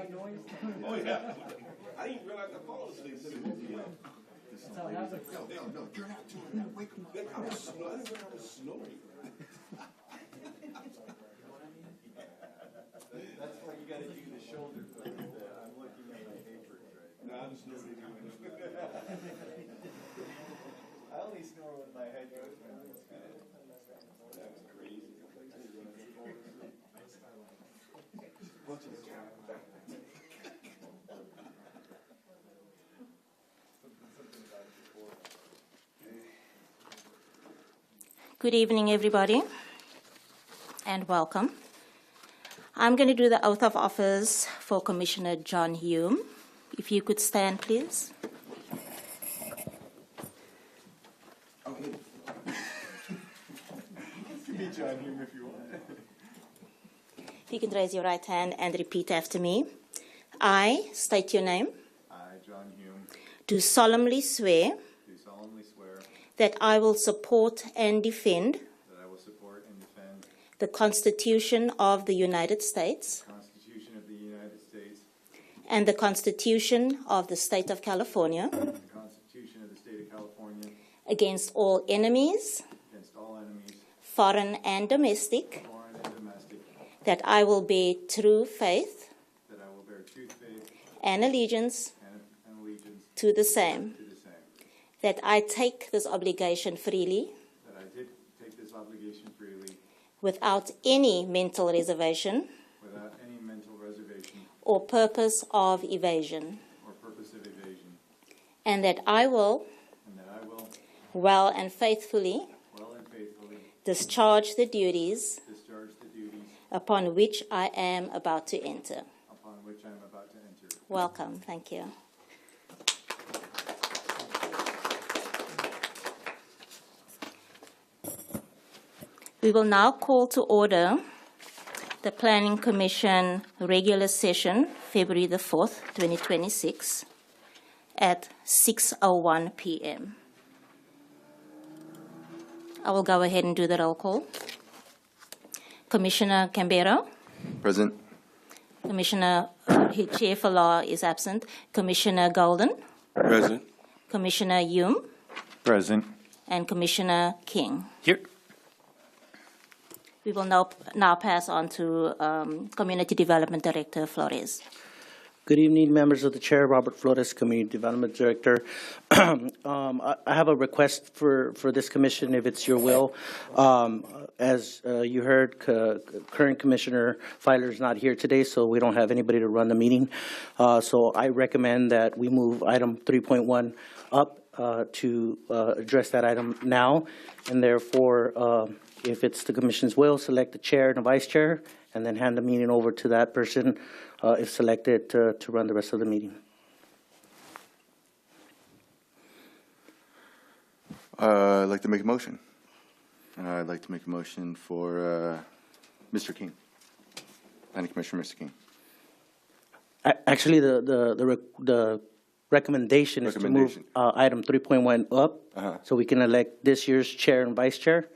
white noise? Oh, yeah. I didn't realize the phone was asleep. That's how it happens. No, you're not doing that. Wake up. I was snoring. That's why you gotta do the shoulder thing. I'm looking at my papers right now. No, I'm snoring. I only snore when my head goes down. That was crazy. Good evening, everybody, and welcome. I'm going to do the oath of office for Commissioner John Hume. If you could stand, please. Okay. You can be John Hume if you want. If you can raise your right hand and repeat after me. I state your name. I, John Hume, Do solemnly swear do solemnly swear that I will support and defend that I will support and defend the Constitution of the United States the Constitution of the United States and the Constitution of the State of California and the Constitution of the State of California against all enemies, against all enemies, foreign and domestic, foreign and domestic, that I will bear true faith that I will bear true faith and allegiance and allegiance to the same, to the same, that I take this obligation freely that I did take this obligation freely without any mental reservation without any mental reservation or purpose of evasion, or purpose of evasion, and that I will and that I will well and faithfully well and faithfully discharge the duties discharge the duties upon which I am about to enter. upon which I am about to enter. Welcome. Thank you. We will now call to order the Planning Commission regular session, February the 4th, 2026, at 6:01 p.m. I will go ahead and do the roll call. Commissioner Cambero, Present. Commissioner Chair for Law is absent. Commissioner Golden, Present. Commissioner Hume, Present. and Commissioner King. Here. We will now pass on to Community Development Director Flores. Good evening, members of the Chair. Robert Flores, Community Development Director. I have a request for this commission, if it's your will. As you heard, current Commissioner Filer is not here today, so we don't have anybody to run the meeting. So I recommend that we move item 3.1 up to address that item now, and therefore, if it's the Commission's will, select the chair and the vice chair, and then hand the meeting over to that person, if selected, to run the rest of the meeting. I'd like to make a motion. I'd like to make a motion for Mr. King, Planning Commissioner Mr. King. Actually, the recommendation is to move item 3.1 up, so we can elect this year's chair and vice chair,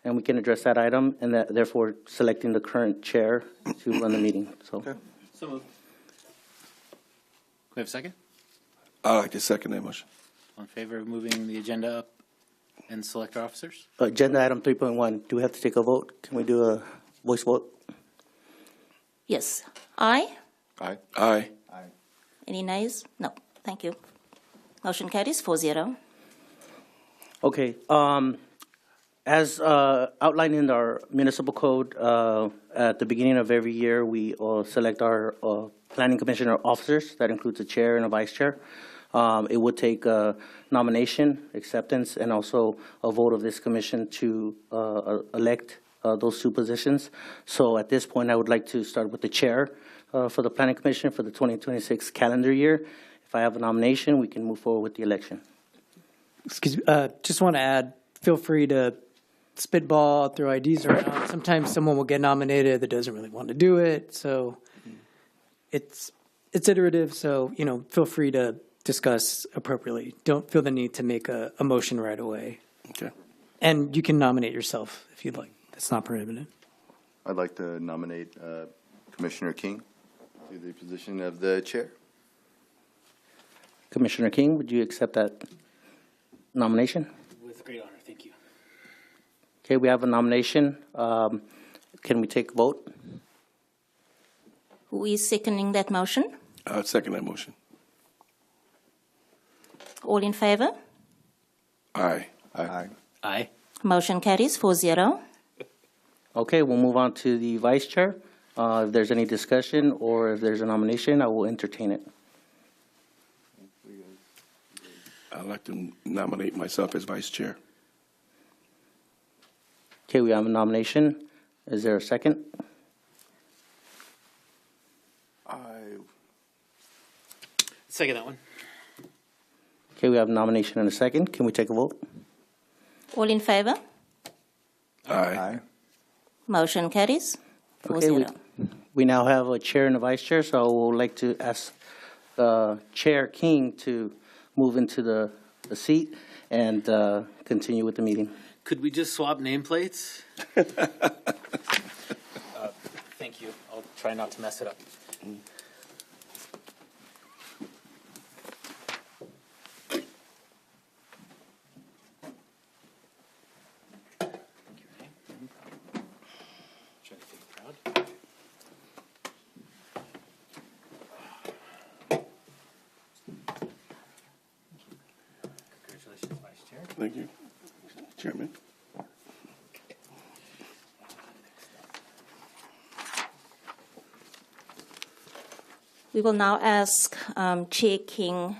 and we can address that item, and that, therefore selecting the current chair to run the meeting. So, So moved. We have a second? I'd like to second that motion. On favor of moving the agenda up and select our officers? agenda item 3.1. Do we have to take a vote? Can we do a voice vote? Yes. Aye? Aye. Aye. Any nays? No. Thank you. Motion carries 4-0. Okay. As outlined in our municipal code, at the beginning of every year, we select our planning commissioner officers. That includes a chair and a vice chair. It would take a nomination, acceptance, and also a vote of this commission to elect those two positions. So at this point, I would like to start with the chair for the planning commission for the 2026 calendar year. If I have a nomination, we can move forward with the election. Excuse me, just want to add, feel free to spitball, throw ideas around. Sometimes someone will get nominated that doesn't really want to do it. So it's iterative. So, feel free to discuss appropriately. Don't feel the need to make a motion right away. Okay. And you can nominate yourself if you'd like. That's not prohibited. I'd like to nominate Commissioner King to the position of the chair. Commissioner King, would you accept that nomination? With great honor, thank you. Okay, we have a nomination. Can we take a vote? Who is seconding that motion? I would second that motion. All in favor? Aye. Aye. Aye. Motion carries 4-0. Okay, we'll move on to the vice chair. If there's any discussion or if there's a nomination, I will entertain it. I'd like to nominate myself as vice chair. Okay, we have a nomination. Is there a second? Second that one. Okay, we have a nomination and a second. Can we take a vote? All in favor? Aye. Motion carries Okay, 4-0. we now have a chair and a vice chair, so I would like to ask Chair King to move into the seat and continue with the meeting. Could we just swap nameplates? Thank you. I'll try not to mess it up. Thank you, Renee. Try to take it proud. Congratulations, Vice Chair. Thank you, Chairman. We will now ask Chair King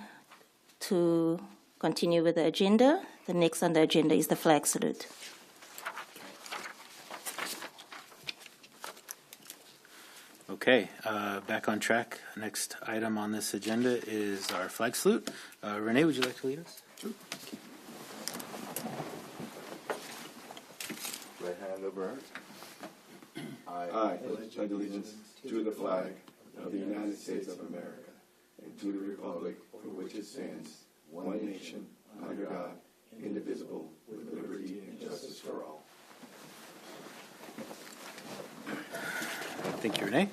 to continue with the agenda. The next on the agenda is the flag salute. Okay, back on track. Next item on this agenda is our flag salute. Renee, would you like to lead us? Right hand over heart. I pledge allegiance to the flag of the United States of America and to the republic for which it stands, one nation, under God, indivisible, with liberty and justice for all. Thank you, Renee.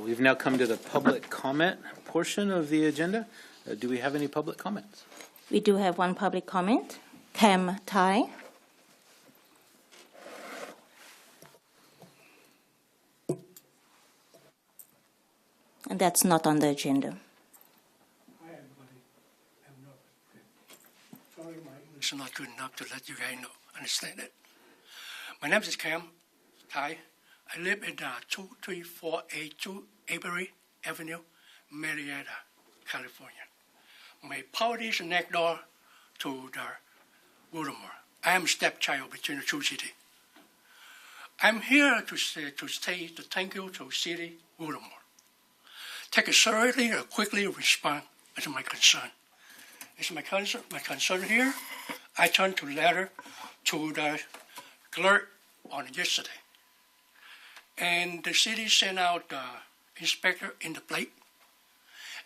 We've now come to the public comment portion of the agenda. Do we have any public comments? We do have one public comment. Cam Tai. And that's not on the agenda. Hi, everybody. I'm not. Sorry, my English is not good enough to let you guys know, understand it. My name is Cam Tai. I live at 23482 Avery Avenue, Marietta, California. My property is next door to the Wildomar. I am a stepchild between the two cities. I'm here to say to thank you to City Wildomar. Take it seriously or quickly respond to my concern. It's my concern here. I turned to letter to the clerk on yesterday. And the city sent out the inspector in the plate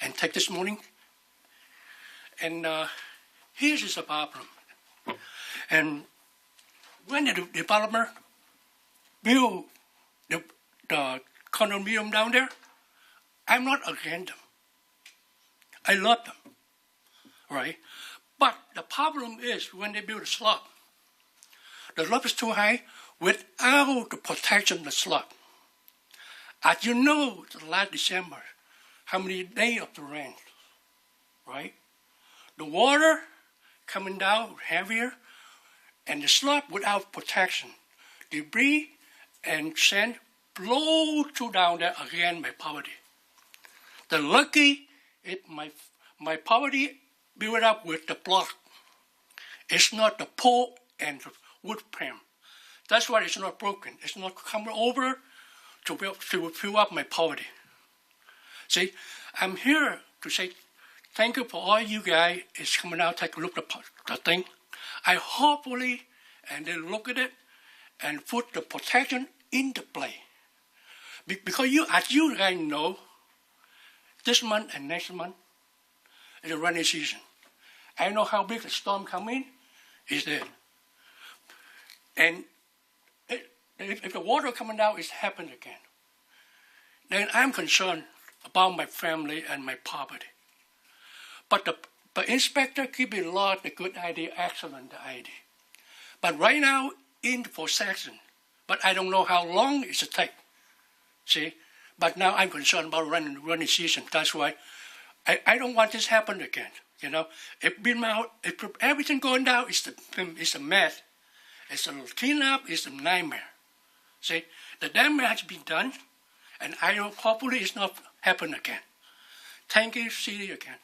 and take this morning. And here's the problem. And when the developer built the condominium down there, I'm not against them. I love them, right? But the problem is when they build a slab, the slab is too high without the protection of the slab. As you know, the last December, how many days of the rain, right? The water coming down heavier, and the slab without protection, debris and sand blow to down there again my property. The lucky it my property built up with the block. It's not the pole and the wood frame. That's why it's not broken. It's not coming over to fill up my property. See, I'm here to say thank you for all you guys is coming out, take a look at the thing. I hopefully, and they look at it and put the protection into play. Because as you guys know, this month and next month is a rainy season. I know how big the storm coming is there. And if the water coming down, it's happened again. then I'm concerned about my family and my property. But the inspector keep it law the good idea, excellent idea. But right now in possession, but I don't know how long it should take. See, but now I'm concerned about running season. That's why I don't want this happen again. You know, if everything going down, it's a mess. It's a cleanup. It's a nightmare. See, the damage has been done, and I don't. Hopefully, it's not happen again. Thank you, city again.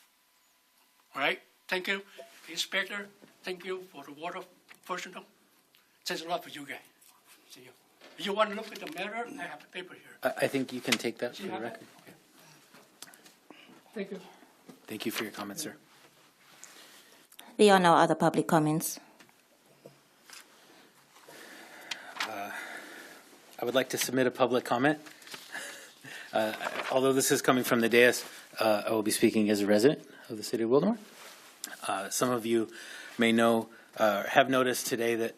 All right. Thank you, inspector. Thank you for the water personnel. Thanks a lot for you guys. See you. If you want to look at the matter, I have the paper here. I think you can take that for the record. Okay. Thank you. Thank you for your comment, sir. There are no other public comments. I would like to submit a public comment. Although this is coming from the dais, I will be speaking as a resident of the city of Wildomar. Some of you may know, have noticed today that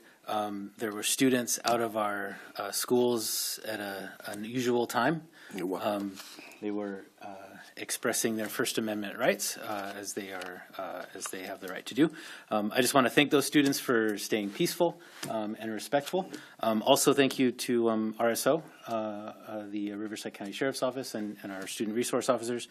there were students out of our schools at an unusual time. They were expressing their First Amendment rights as they have the right to do. I just want to thank those students for staying peaceful and respectful. Also, thank you to RSO, the Riverside County Sheriff's Office, and our student resource officers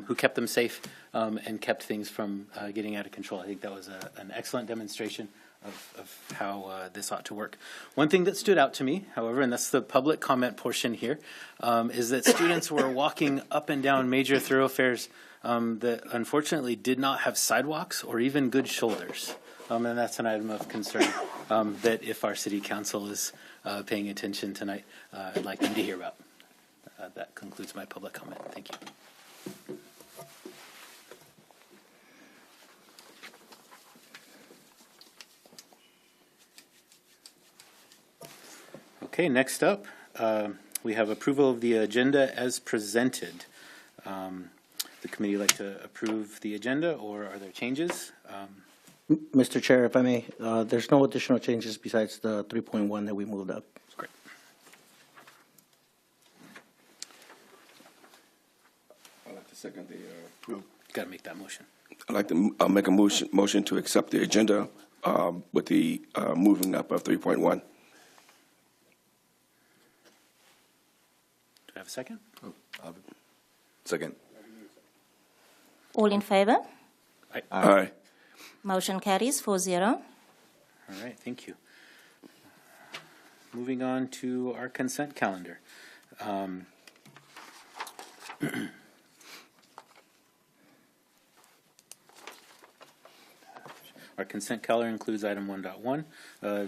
who kept them safe and kept things from getting out of control. I think that was an excellent demonstration of how this ought to work. One thing that stood out to me, however, and that's the public comment portion here, is that students were walking up and down major thoroughfares that unfortunately did not have sidewalks or even good shoulders. And that's an item of concern that if our city council is paying attention tonight, I'd like them to hear about. That concludes my public comment. Thank you. Okay, next up, we have approval of the agenda as presented. The committee like to approve the agenda, or are there changes? Mr. Chair, if I may, there's no additional changes besides the 3.1 that we moved up. Great. I'd like to second the approve. Got to make that motion. I'd like to make a motion to accept the agenda with the moving up of 3.1. Do I have a second? Second. All in favor? Aye. Motion carries 4-0. All right, thank you. Moving on to our consent calendar. Our consent calendar includes item 1.1,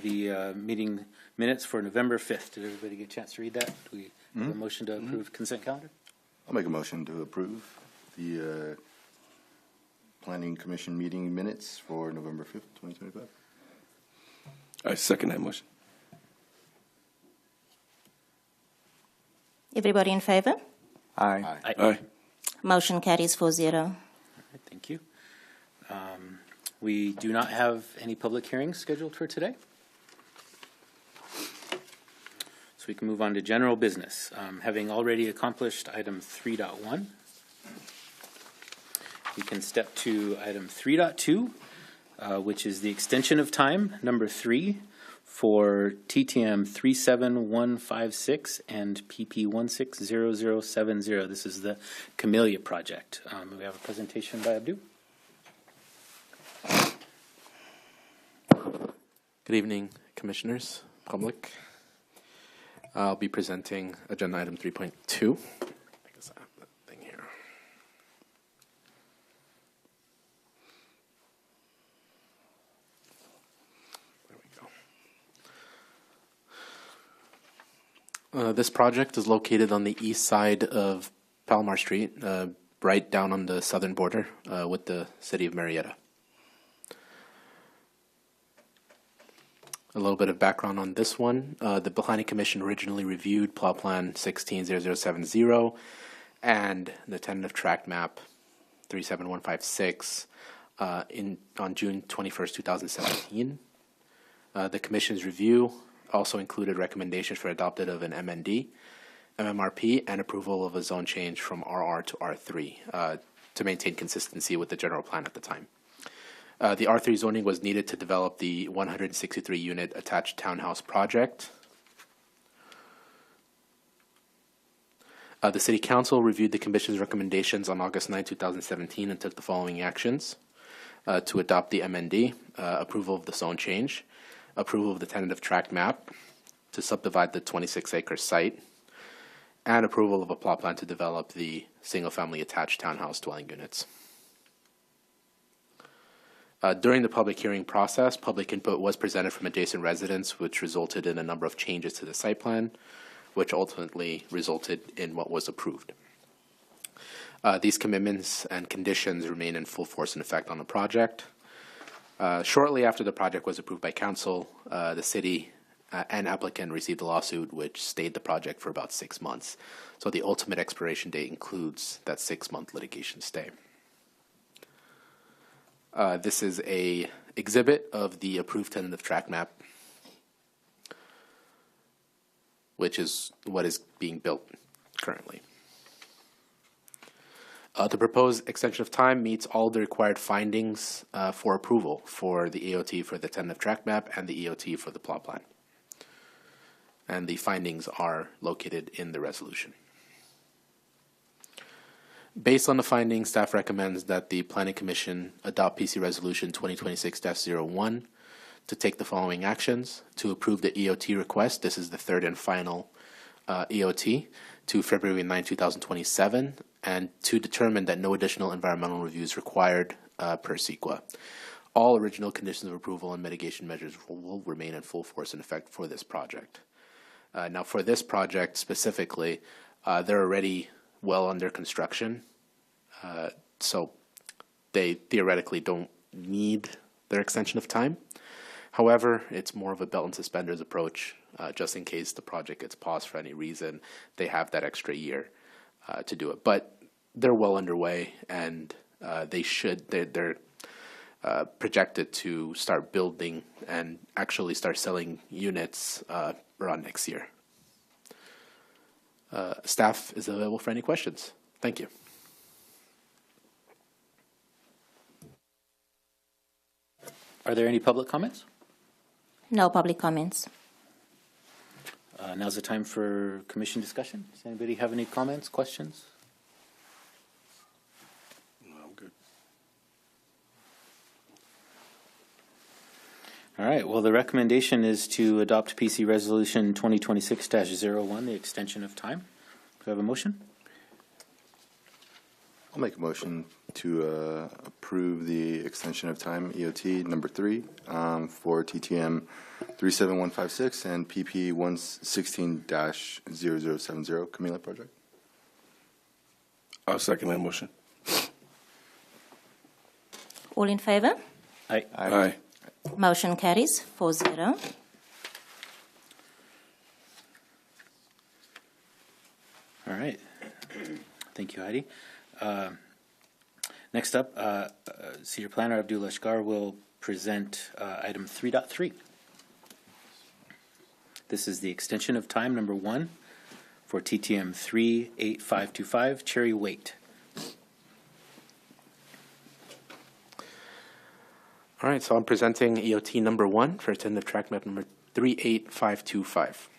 the meeting minutes for November 5th. Did everybody get a chance to read that? Do we have a motion to approve consent calendar? I'll make a motion to approve the Planning Commission meeting minutes for November 5th, 2025. I second that motion. Everybody in favor? Aye. Aye. Motion carries 4-0. Thank you. We do not have any public hearings scheduled for today. So we can move on to general business. Having already accomplished item 3.1, we can step to item 3.2, which is the extension of time, number 3, for TTM 37156 and PP 160070. This is the Camellia project. We have a presentation by Abdu. Good evening, commissioners, public. I'll be presenting agenda item 3.2. I guess I have that thing here. There we go. This project is located on the east side of Palomar Street, right down on the southern border with the city of Marietta. A little bit of background on this one. The Planning Commission originally reviewed Plot Plan 160070 and the tentative tract map 37156 on June 21st, 2017. The Commission's review also included recommendations for adoption of an MND, MMRP, and approval of a zone change from RR to R3 to maintain consistency with the general plan at the time. The R3 zoning was needed to develop the 163-unit attached townhouse project. The City Council reviewed the Commission's recommendations on August 9, 2017, and took the following actions. To adopt the MND, approval of the zone change, approval of the tentative tract map, to subdivide the 26-acre site, and approval of a plot plan to develop the single-family attached townhouse dwelling units. During the public hearing process, public input was presented from adjacent residents, which resulted in a number of changes to the site plan, which ultimately resulted in what was approved. These commitments and conditions remain in full force and effect on the project. Shortly after the project was approved by council, the city and applicant received a lawsuit which stayed the project for about 6 months. So the ultimate expiration date includes that 6-month litigation stay. This is a exhibit of the approved tentative tract map, which is what is being built currently. The proposed extension of time meets all the required findings for approval for the EOT for the tentative tract map and the EOT for the plot plan. And the findings are located in the resolution. Based on the findings, staff recommends that the Planning Commission adopt PC Resolution 2026-01 to take the following actions: to approve the EOT request. This is the third and final EOT to February 9, 2027, and to determine that no additional environmental review is required per CEQA. All original conditions of approval and mitigation measures will remain in full force and effect for this project. Now, for this project specifically, they're already well under construction, so they theoretically don't need their extension of time. However, it's more of a belt and suspenders approach, just in case the project gets paused for any reason. They have that extra year to do it, but they're well underway, and they're projected to start building and actually start selling units around next year. Staff is available for any questions. Thank you. Are there any public comments? No public comments. Now's the time for commission discussion. Does anybody have any comments, questions? No, I'm good. All right, well, the recommendation is to adopt PC Resolution 2026-01, the extension of time. Do I have a motion? I'll make a motion to approve the extension of time, EOT number 3, for TTM 37156 and PP 116-0070 Camila project. I'll second that motion. All in favor? Aye. Aye. Motion carries 4-0. All right. Thank you, Heidi. Next up, Senior Planner Abdul Ashgar will present item 3.3. This is the extension of time number 1 for TTM 38525 Cherry Wait. All right, so I'm presenting EOT number 1 for tentative tract map number 38525.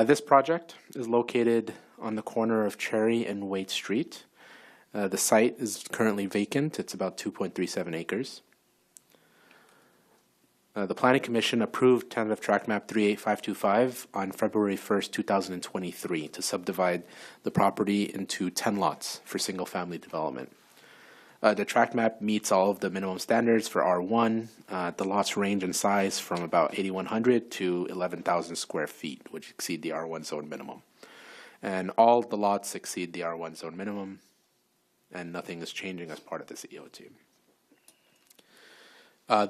This project is located on the corner of Cherry and Waite Street. The site is currently vacant. It's about 2.37 acres. The Planning Commission approved tentative tract map 38525 on February 1st, 2023 to subdivide the property into 10 lots for single-family development. The tract map meets all of the minimum standards for R1. The lots range in size from about 8,100 to 11,000 square feet, which exceed the R1 zone minimum. And all the lots exceed the R1 zone minimum, and nothing is changing as part of this EOT.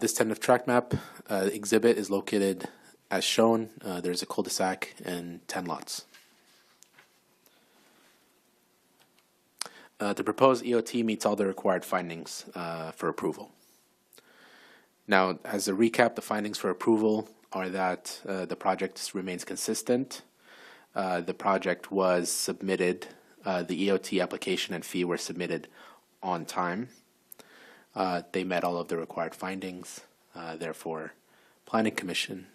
This tentative tract map exhibit is located as shown. There's a cul-de-sac and 10 lots. The proposed EOT meets all the required findings for approval. Now, as a recap, the findings for approval are that the project remains consistent. the project was submitted, the EOT application and fee were submitted on time. They met all of the required findings. Therefore, Planning Commission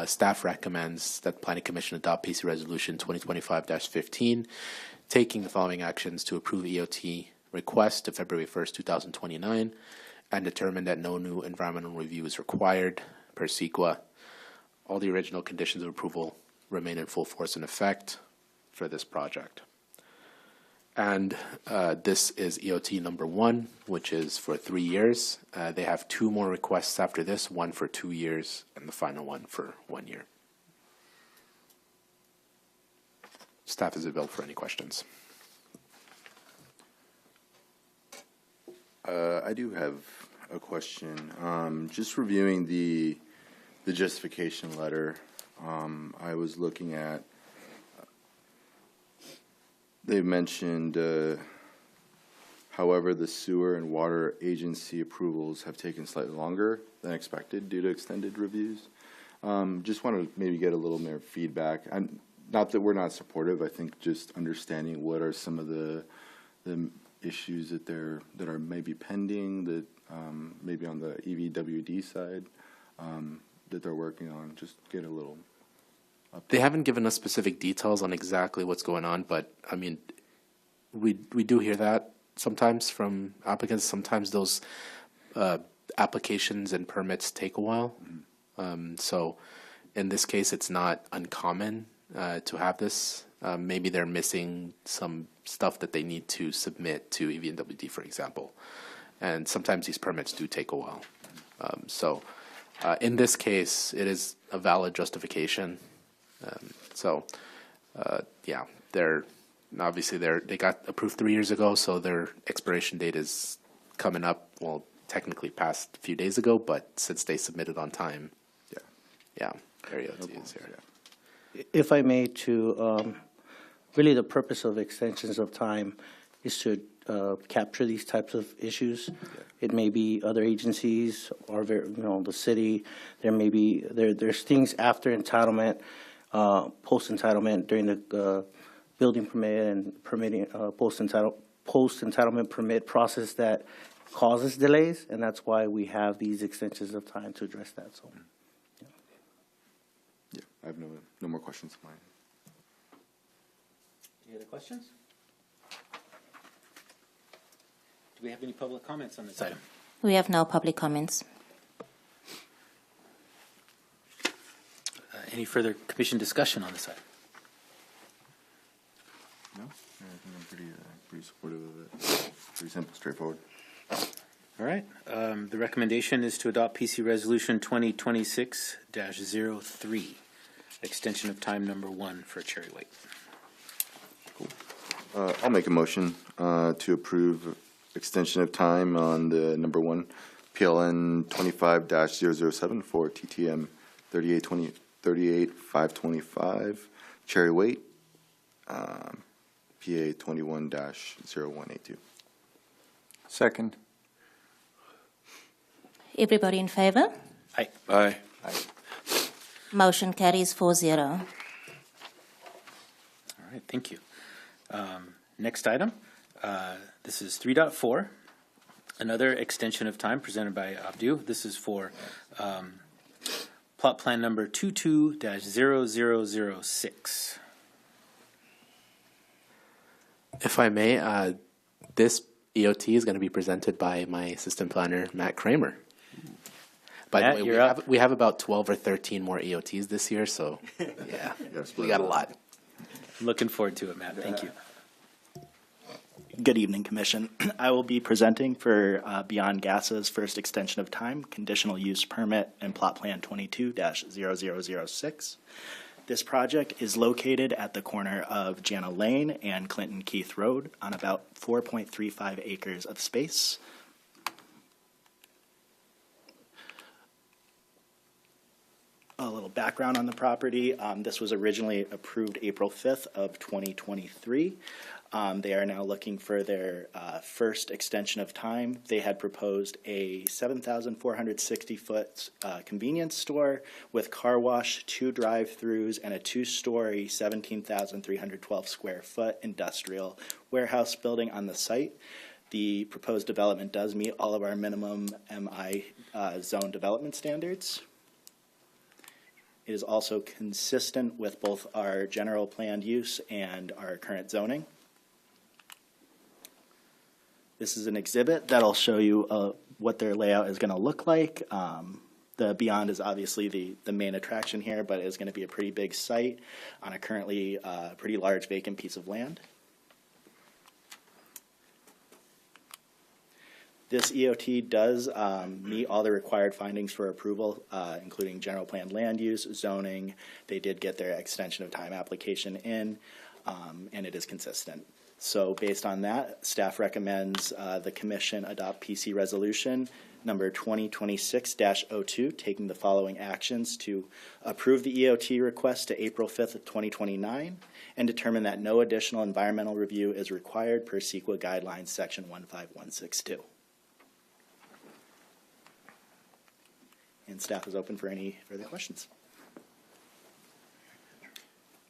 staff recommends that Planning Commission adopt PC Resolution 2025-15, taking the following actions to approve EOT request to February 1st, 2029, and determine that no new environmental review is required per CEQA. All the original conditions of approval remain in full force and effect for this project. And this is EOT number 1, which is for 3 years. They have 2 more requests after this, 1 for 2 years and the final one for 1 year. Staff is available for any questions. I do have a question. Just reviewing the justification letter, I was looking at, they mentioned, however, the sewer and water agency approvals have taken slightly longer than expected due to extended reviews. Just want to maybe get a little more feedback. Not that we're not supportive. I think just understanding what are some of the issues that are maybe pending, that maybe on the EVWD side that they're working on. Just get a little. They haven't given us specific details on exactly what's going on, but I mean, we do hear that sometimes from applicants. Sometimes those applications and permits take a while. So in this case, it's not uncommon to have this. Maybe they're missing some stuff that they need to submit to EVWD, for example. And sometimes these permits do take a while. So in this case, it is a valid justification. Yeah, they got approved 3 years ago, so their expiration date is coming up. Well, technically passed a few days ago, but since they submitted on time, yeah, their EOT is here. If I may, really the purpose of extensions of time is to capture these types of issues. It may be other agencies or the city. There may be there's things after entitlement, post entitlement during the building permit and permitting post entitlement permit process that causes delays, and that's why we have these extensions of time to address that. So. Yeah, I have no more questions of mine. Any other questions? Do we have any public comments on this item? We have no public comments. Any further commission discussion on this item? No, I think I'm pretty supportive of it. Pretty simple, straightforward. All right. The recommendation is to adopt PC Resolution 2026-03, extension of time number 1 for Cherry White. Cool. I'll make a motion to approve extension of time on the number 1 PLN 25-007 for TTM 38525 Cherry White, PA 21-0182. Second. Everybody in favor? Aye. Aye. Motion carries 4-0. All right, thank you. Next item, this is 3.4, another extension of time presented by Abdu. This is for plot plan number 22-0006. If I may, this EOT is going to be presented by my assistant planner, Matt Kramer. By Matt, the way, you're up. we have about 12 or 13 more EOTs this year, so yeah, we got a lot. Looking forward to it, Matt. Thank you. Good evening, Commission. I will be presenting for Beyond Gas's first extension of time, conditional use permit and plot plan 22-0006. This project is located at the corner of Jana Lane and Clinton Keith Road on about 4.35 acres of space. a little background on the property. This was originally approved April 5th of 2023. They are now looking for their first extension of time. They had proposed a 7,460-foot convenience store with car wash, 2 drive-throughs, and a 2-story, 17,312 square foot industrial warehouse building on the site. The proposed development does meet all of our minimum MI zone development standards. It is also consistent with both our general planned use and our current zoning. This is an exhibit that'll show you what their layout is going to look like. The Beyond is obviously the main attraction here, but it is going to be a pretty big site on a currently pretty large vacant piece of land. This EOT does meet all the required findings for approval, including general plan land use, zoning. They did get their extension of time application in, and it is consistent. So based on that, staff recommends the commission adopt PC resolution number 2026-02, taking the following actions to approve the EOT request to April 5th of 2029 and determine that no additional environmental review is required per CEQA guidelines section 15162. And staff is open for any further questions.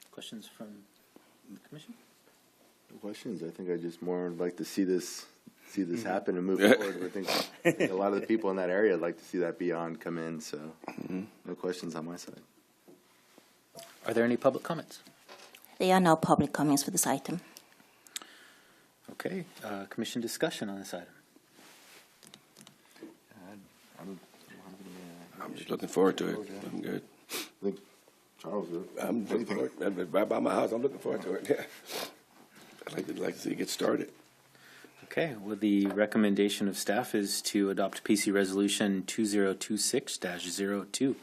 Questions from the commission? No questions. I think I just more would like to see this happen and move forward. I think a lot of the people in that area would like to see that Beyond come in, so no questions on my side. Are there any public comments? There are no public comments for this item. Okay, commission discussion on this item. I'm just looking forward to it. I'm good. I think Charles is. I'm looking forward. Right by my house. I'm looking forward to it. Yeah. I'd like to see it get started. Okay, well, the recommendation of staff is to adopt PC Resolution 2026-02.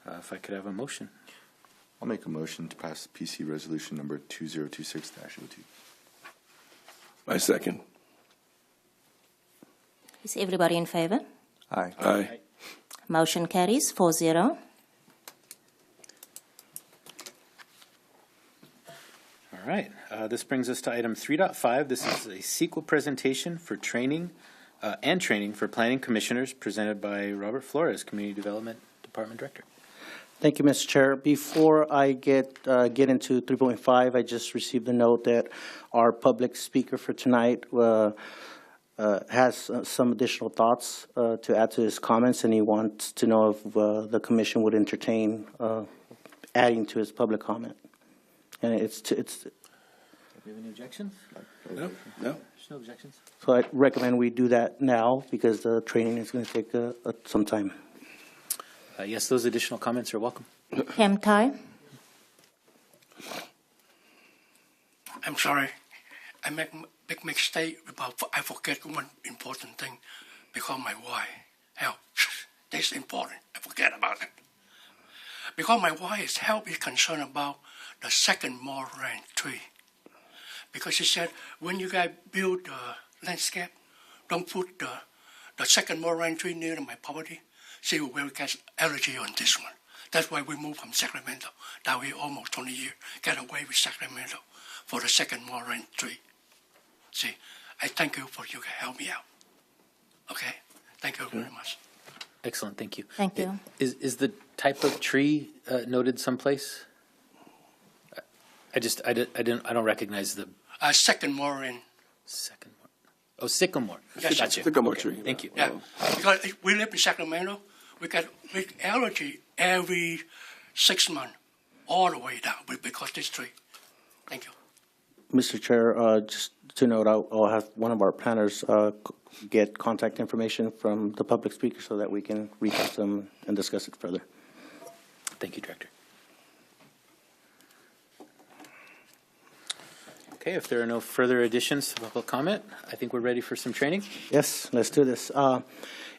If I could have a motion. I'll make a motion to pass PC Resolution number 2026-02. My second. Is everybody in favor? Aye. Aye. Motion carries 4-0. All right, this brings us to item 3.5. This is a CEQA presentation for training for planning commissioners presented by Robert Flores, Community Development Department Director. Thank you, Mr. Chair. Before I get into 3.5, I just received a note that our public speaker for tonight has some additional thoughts to add to his comments, and he wants to know if the commission would entertain adding to his public comment. And it's. Do you have any objections? No. There's no objections. So I recommend we do that now because the training is going to take some time. Yes, those additional comments are welcome. Cam Tai? I'm sorry. I make big mistake about I forget one important thing because my wife health. That's important. I forget about it. Because my wife's health is concerned about the second moraine tree. Because she said when you guys build the landscape, don't put the second moraine tree near my property. She will get allergy on this one. That's why we moved from Sacramento. That we almost 20 years get away with Sacramento for the second moraine tree. See, I thank you for you can help me out. Okay, thank you very much. Excellent, thank you. Thank you. Is the type of tree noted someplace? I don't recognize the Second moraine. second one. Oh, sycamore. Yes, Gotcha. Sycamore Okay, tree. Thank you. Yeah, because we live in Sacramento, we get allergy every 6 months, all the way down because this tree. Thank you. Mr. Chair, just to note, I'll have one of our planners get contact information from the public speaker so that we can reach out to them and discuss it further. Thank you, Director. Okay, if there are no further additions to public comment, I think we're ready for some training. Yes, let's do this.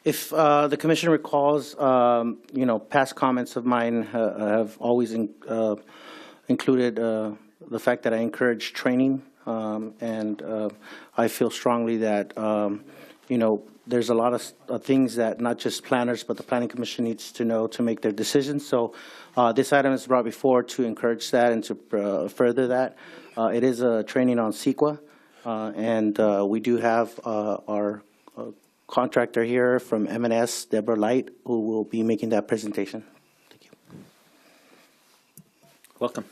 If the commission recalls, past comments of mine have always included the fact that I encourage training, and I feel strongly that there's a lot of things that not just planners, but the Planning Commission needs to know to make their decisions. So this item is brought before to encourage that and to further that. It is a training on CEQA, and we do have our contractor here from M&S, Deborah Light, who will be making that presentation. Thank you. Welcome.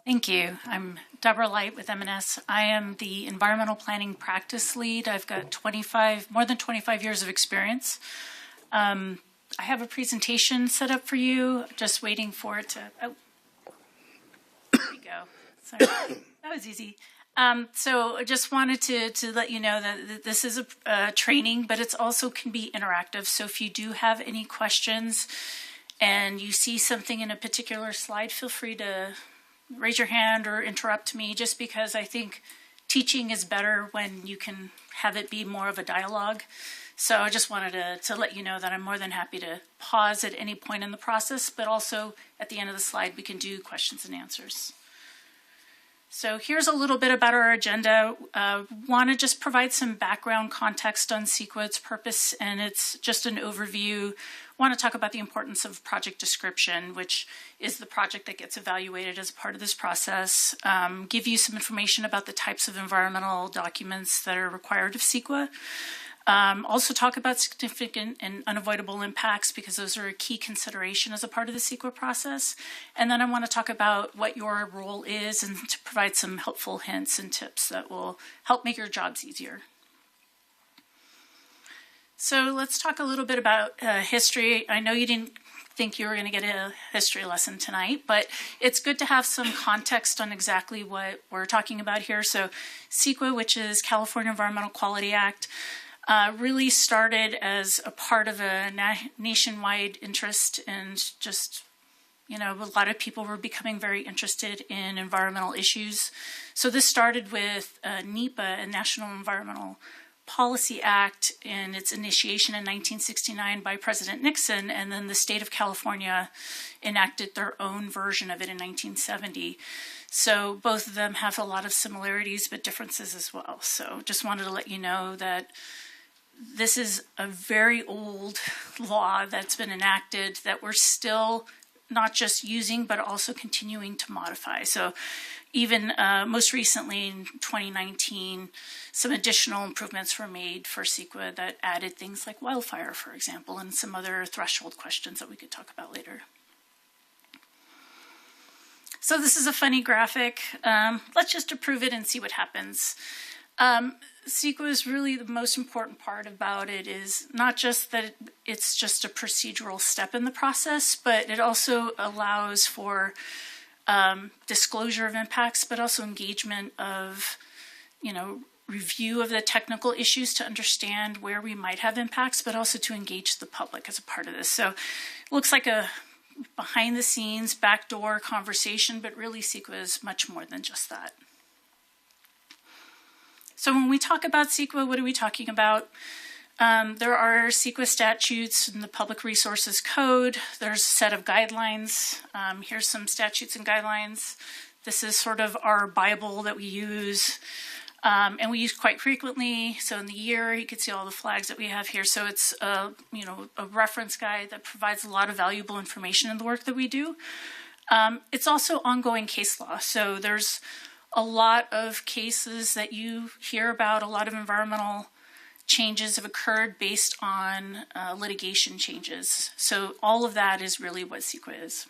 Thank you. I'm Deborah Light with M&S. I am the Environmental Planning Practice Lead. I've got more than 25 years of experience. I have a presentation set up for you, just waiting for it to, oh, there we go. Sorry, that was easy. So I just wanted to let you know that this is a training, but it's also can be interactive. So if you do have any questions and you see something in a particular slide, feel free to raise your hand or interrupt me, just because I think teaching is better when you can have it be more of a dialogue. So I just wanted to let you know that I'm more than happy to pause at any point in the process, but also at the end of the slide, we can do questions and answers. So here's a little bit about our agenda. Want to just provide some background context on CEQA, its purpose, and it's just an overview. Want to talk about the importance of project description, which is the project that gets evaluated as part of this process. Give you some information about the types of environmental documents that are required of CEQA. Also talk about significant and unavoidable impacts, because those are a key consideration as a part of the CEQA process. And then I want to talk about what your role is and to provide some helpful hints and tips that will help make your jobs easier. So let's talk a little bit about history. I know you didn't think you were going to get a history lesson tonight, but it's good to have some context on exactly what we're talking about here. So CEQA, which is California Environmental Quality Act, really started as a part of a nationwide interest, and just, a lot of people were becoming very interested in environmental issues. So this started with NEPA, a National Environmental Policy Act, and its initiation in 1969 by President Nixon, and then the state of California enacted their own version of it in 1970. So both of them have a lot of similarities, but differences as well. So just wanted to let you know that this is a very old law that's been enacted that we're still not just using, but also continuing to modify. So even most recently in 2019, some additional improvements were made for CEQA that added things like wildfire, for example, and some other threshold questions that we could talk about later. So this is a funny graphic. Let's just approve it and see what happens. CEQA is really the most important part about it is not just that it's just a procedural step in the process, but it also allows for disclosure of impacts, but also engagement of, review of the technical issues to understand where we might have impacts, but also to engage the public as a part of this. So it looks like a behind the scenes, backdoor conversation, but really CEQA is much more than just that. So when we talk about CEQA, what are we talking about? There are CEQA statutes in the Public Resources Code. There's a set of guidelines. Here's some statutes and guidelines. This is sort of our Bible that we use, and we use quite frequently. So in the year, you can see all the flags that we have here. So it's a reference guide that provides a lot of valuable information in the work that we do. It's also ongoing case law. So there's a lot of cases that you hear about, a lot of environmental changes have occurred based on litigation changes. So all of that is really what CEQA is.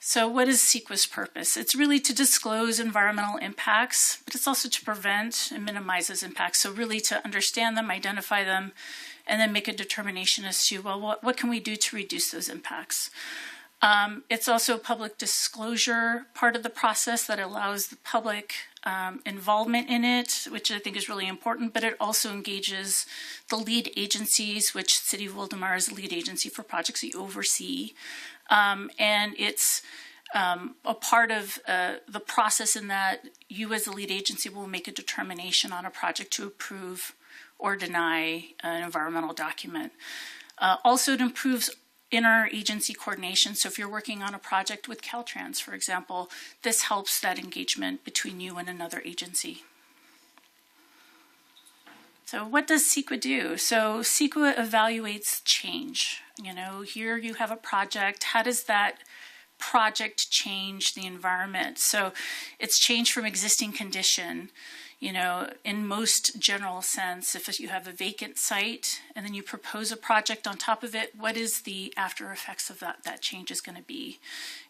So what is CEQA's purpose? It's really to disclose environmental impacts, but it's also to prevent and minimize those impacts. So really to understand them, identify them, and then make a determination as to, well, what can we do to reduce those impacts? It's also a public disclosure part of the process that allows the public involvement in it, which I think is really important, but it also engages the lead agencies, which City of Wildomar is the lead agency for projects that you oversee. And it's a part of the process in that you as the lead agency will make a determination on a project to approve or deny an environmental document. Also, it improves interagency coordination. So if you're working on a project with Caltrans, for example, this helps that engagement between you and another agency. So what does CEQA do? So CEQA evaluates change. Here you have a project. How does that project change the environment? So it's changed from existing condition. In most general sense, if you have a vacant site and then you propose a project on top of it, what is the after effects of that change is going to be?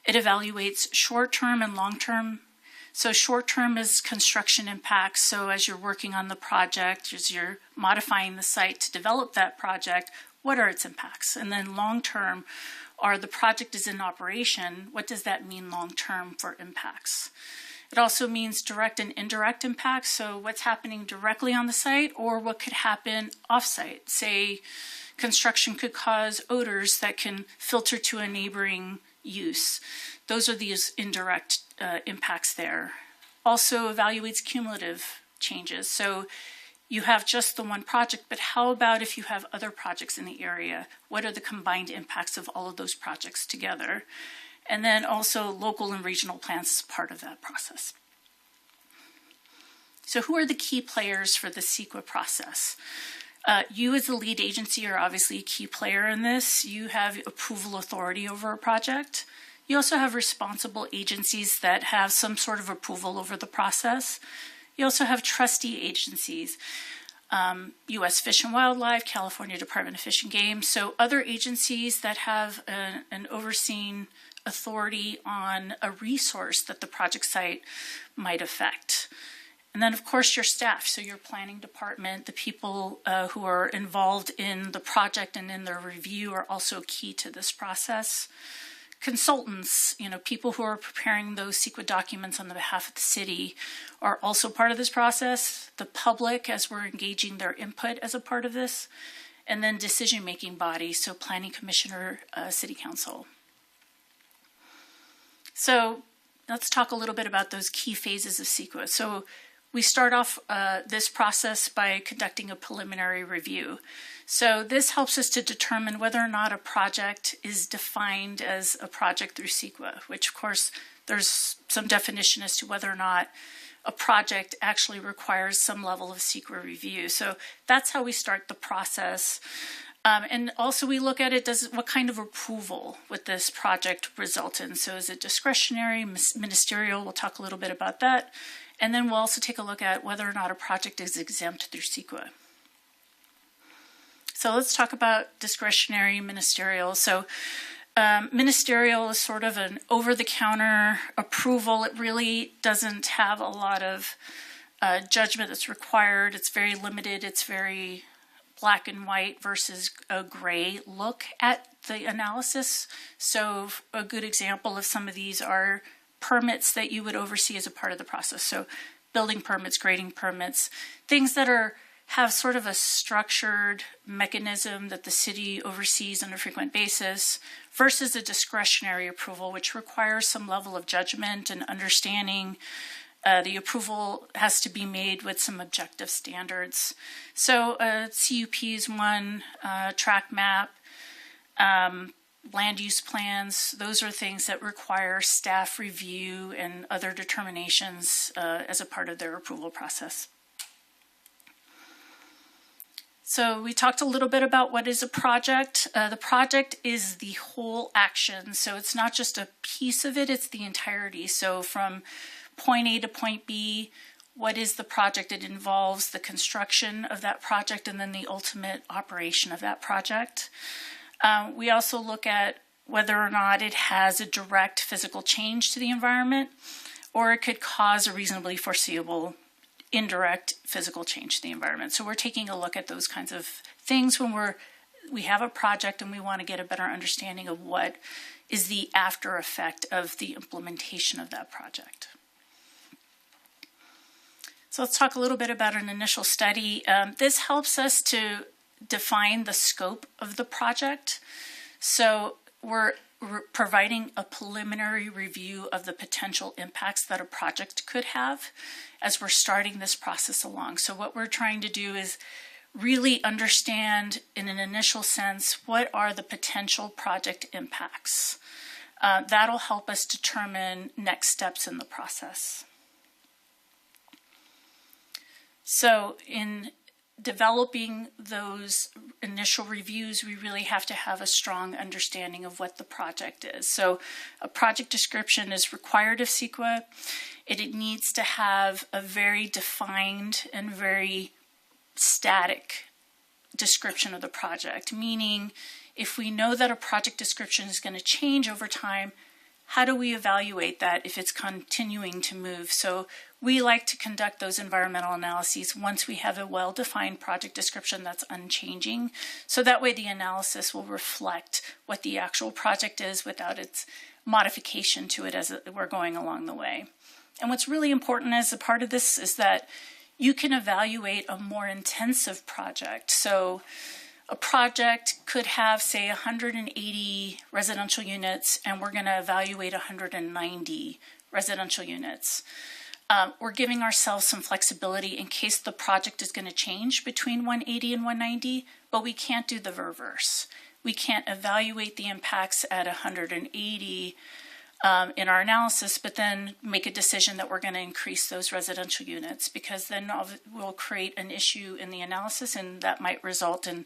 It evaluates short-term and long-term. So short-term is construction impacts. So as you're working on the project, as you're modifying the site to develop that project, what are its impacts? And then long-term, the project is in operation. What does that mean long-term for impacts? It also means direct and indirect impacts, so what's happening directly on the site or what could happen off-site. Say, construction could cause odors that can filter to a neighboring use. Those are these indirect impacts there. Also evaluates cumulative changes. So you have just the one project, but how about if you have other projects in the area? What are the combined impacts of all of those projects together? And then also local and regional plans as part of that process. So who are the key players for the CEQA process? You as the lead agency are obviously a key player in this. You have approval authority over a project. You also have responsible agencies that have some sort of approval over the process. You also have trustee agencies, U.S. Fish and Wildlife, California Department of Fish and Game. So other agencies that have an overseeing authority on a resource that the project site might affect. And then, of course, your staff, so your planning department, the people who are involved in the project and in their review are also key to this process. Consultants, people who are preparing those CEQA documents on the behalf of the city are also part of this process. The public, as we're engaging their input as a part of this. And then decision-making bodies, so planning commissioner, city council. So let's talk a little bit about those key phases of CEQA. So we start off this process by conducting a preliminary review. So this helps us to determine whether or not a project is defined as a project through CEQA, which of course there's some definition as to whether or not a project actually requires some level of CEQA review. So that's how we start the process. And also we look at it, what kind of approval would this project result in? So is it discretionary, ministerial? We'll talk a little bit about that. And then we'll also take a look at whether or not a project is exempt through CEQA. So let's talk about discretionary, ministerial. So ministerial is sort of an over-the-counter approval. It really doesn't have a lot of judgment that's required. It's very limited. It's very black and white versus a gray look at the analysis. So a good example of some of these are permits that you would oversee as a part of the process. So building permits, grading permits, things that have sort of a structured mechanism that the city oversees on a frequent basis versus a discretionary approval, which requires some level of judgment and understanding. The approval has to be made with some objective standards. So CUP is one, track map, land use plans, those are things that require staff review and other determinations as a part of their approval process. So we talked a little bit about what is a project. The project is the whole action. So it's not just a piece of it, it's the entirety. So from point A to point B, what is the project? It involves the construction of that project and then the ultimate operation of that project. We also look at whether or not it has a direct physical change to the environment, or it could cause a reasonably foreseeable indirect physical change to the environment. So we're taking a look at those kinds of things when we have a project and we want to get a better understanding of what is the after effect of the implementation of that project. So let's talk a little bit about an initial study. This helps us to define the scope of the project. So we're providing a preliminary review of the potential impacts that a project could have as we're starting this process along. So what we're trying to do is really understand in an initial sense, what are the potential project impacts? That'll help us determine next steps in the process. So in developing those initial reviews, we really have to have a strong understanding of what the project is. So a project description is required of CEQA. It needs to have a very defined and very static description of the project, meaning if we know that a project description is going to change over time, how do we evaluate that if it's continuing to move? So we like to conduct those environmental analyses once we have a well-defined project description that's unchanging. So that way the analysis will reflect what the actual project is without its modification to it as we're going along the way. And what's really important as a part of this is that you can evaluate a more intensive project. So a project could have, say, 180 residential units, and we're going to evaluate 190 residential units. We're giving ourselves some flexibility in case the project is going to change between 180 and 190, but we can't do the reverse. We can't evaluate the impacts at 180 in our analysis, but then make a decision that we're going to increase those residential units, because then we'll create an issue in the analysis, and that might result in,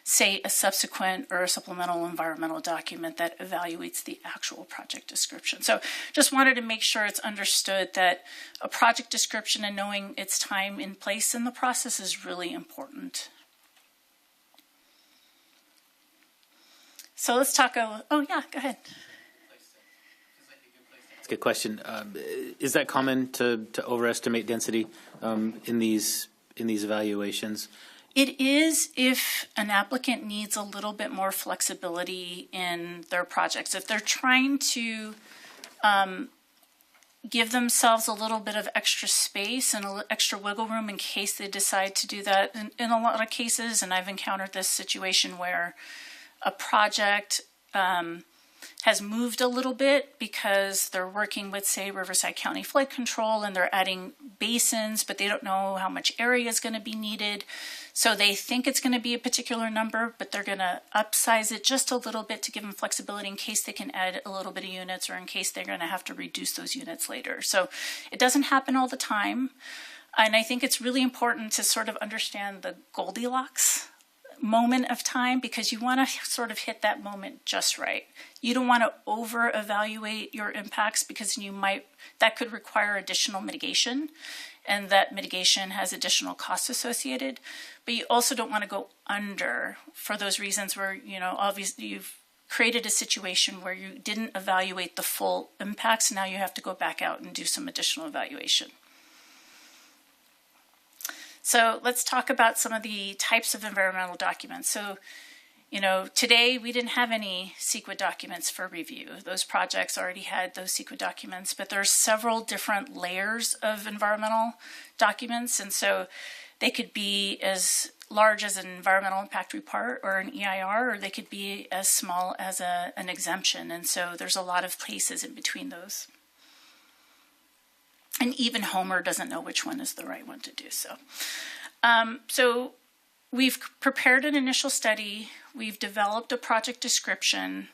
say, a subsequent or a supplemental environmental document that evaluates the actual project description. So just wanted to make sure it's understood that a project description and knowing its time and place in the process is really important. So let's talk, oh yeah, go ahead. That's a good question. Is that common to overestimate density in these evaluations? It is if an applicant needs a little bit more flexibility in their projects. If they're trying to give themselves a little bit of extra space and extra wiggle room in case they decide to do that. In a lot of cases, and I've encountered this situation where a project has moved a little bit because they're working with, say, Riverside County Flood Control, and they're adding basins, but they don't know how much area is going to be needed. So they think it's going to be a particular number, but they're going to upsize it just a little bit to give them flexibility in case they can add a little bit of units, or in case they're going to have to reduce those units later. So it doesn't happen all the time. And I think it's really important to sort of understand the Goldilocks moment of time, because you want to sort of hit that moment just right. You don't want to over evaluate your impacts, because that could require additional mitigation, and that mitigation has additional costs associated. But you also don't want to go under for those reasons where, obviously you've created a situation where you didn't evaluate the full impacts. Now you have to go back out and do some additional evaluation. So let's talk about some of the types of environmental documents. So, today we didn't have any CEQA documents for review. Those projects already had those CEQA documents, but there are several different layers of environmental documents. And so they could be as large as an environmental impact report or an EIR, or they could be as small as an exemption. And so there's a lot of places in between those. And even Homer doesn't know which one is the right one to do so. So we've prepared an initial study. We've developed a project description.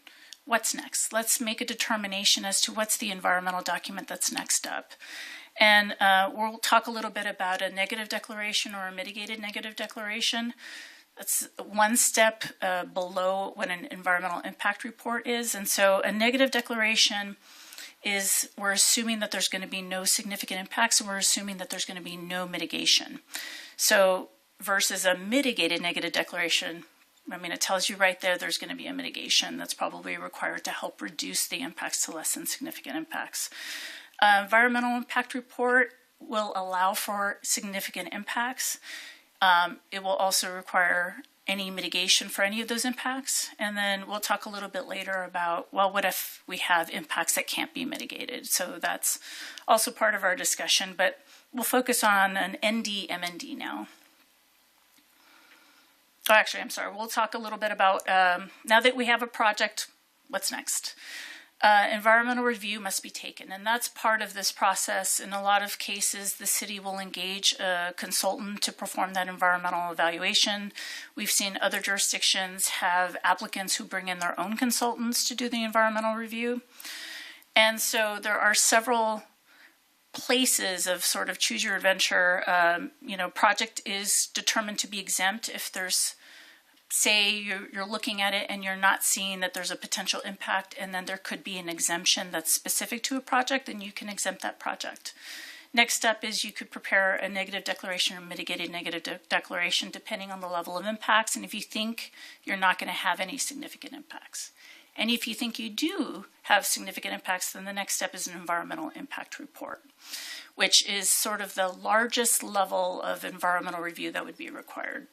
What's next? Let's make a determination as to what's the environmental document that's next up. And we'll talk a little bit about a negative declaration or a mitigated negative declaration. That's one step below what an environmental impact report is. And so a negative declaration is we're assuming that there's going to be no significant impacts, and we're assuming that there's going to be no mitigation. So versus a mitigated negative declaration, it tells you right there there's going to be a mitigation that's probably required to help reduce the impacts to less than significant impacts. Environmental impact report will allow for significant impacts. It will also require any mitigation for any of those impacts. And then we'll talk a little bit later about, well, what if we have impacts that can't be mitigated? So that's also part of our discussion, but we'll focus on an ND-MND now. Oh, actually, I'm sorry. We'll talk a little bit about, now that we have a project, what's next? Environmental review must be taken, and that's part of this process. In a lot of cases, the city will engage a consultant to perform that environmental evaluation. We've seen other jurisdictions have applicants who bring in their own consultants to do the environmental review. And so there are several places of sort of choose your adventure. Project is determined to be exempt if there's, say you're looking at it and you're not seeing that there's a potential impact, and then there could be an exemption that's specific to a project, and you can exempt that project. Next step is you could prepare a negative declaration or mitigated negative declaration depending on the level of impacts, and if you think you're not going to have any significant impacts. And if you think you do have significant impacts, then the next step is an environmental impact report, which is sort of the largest level of environmental review that would be required.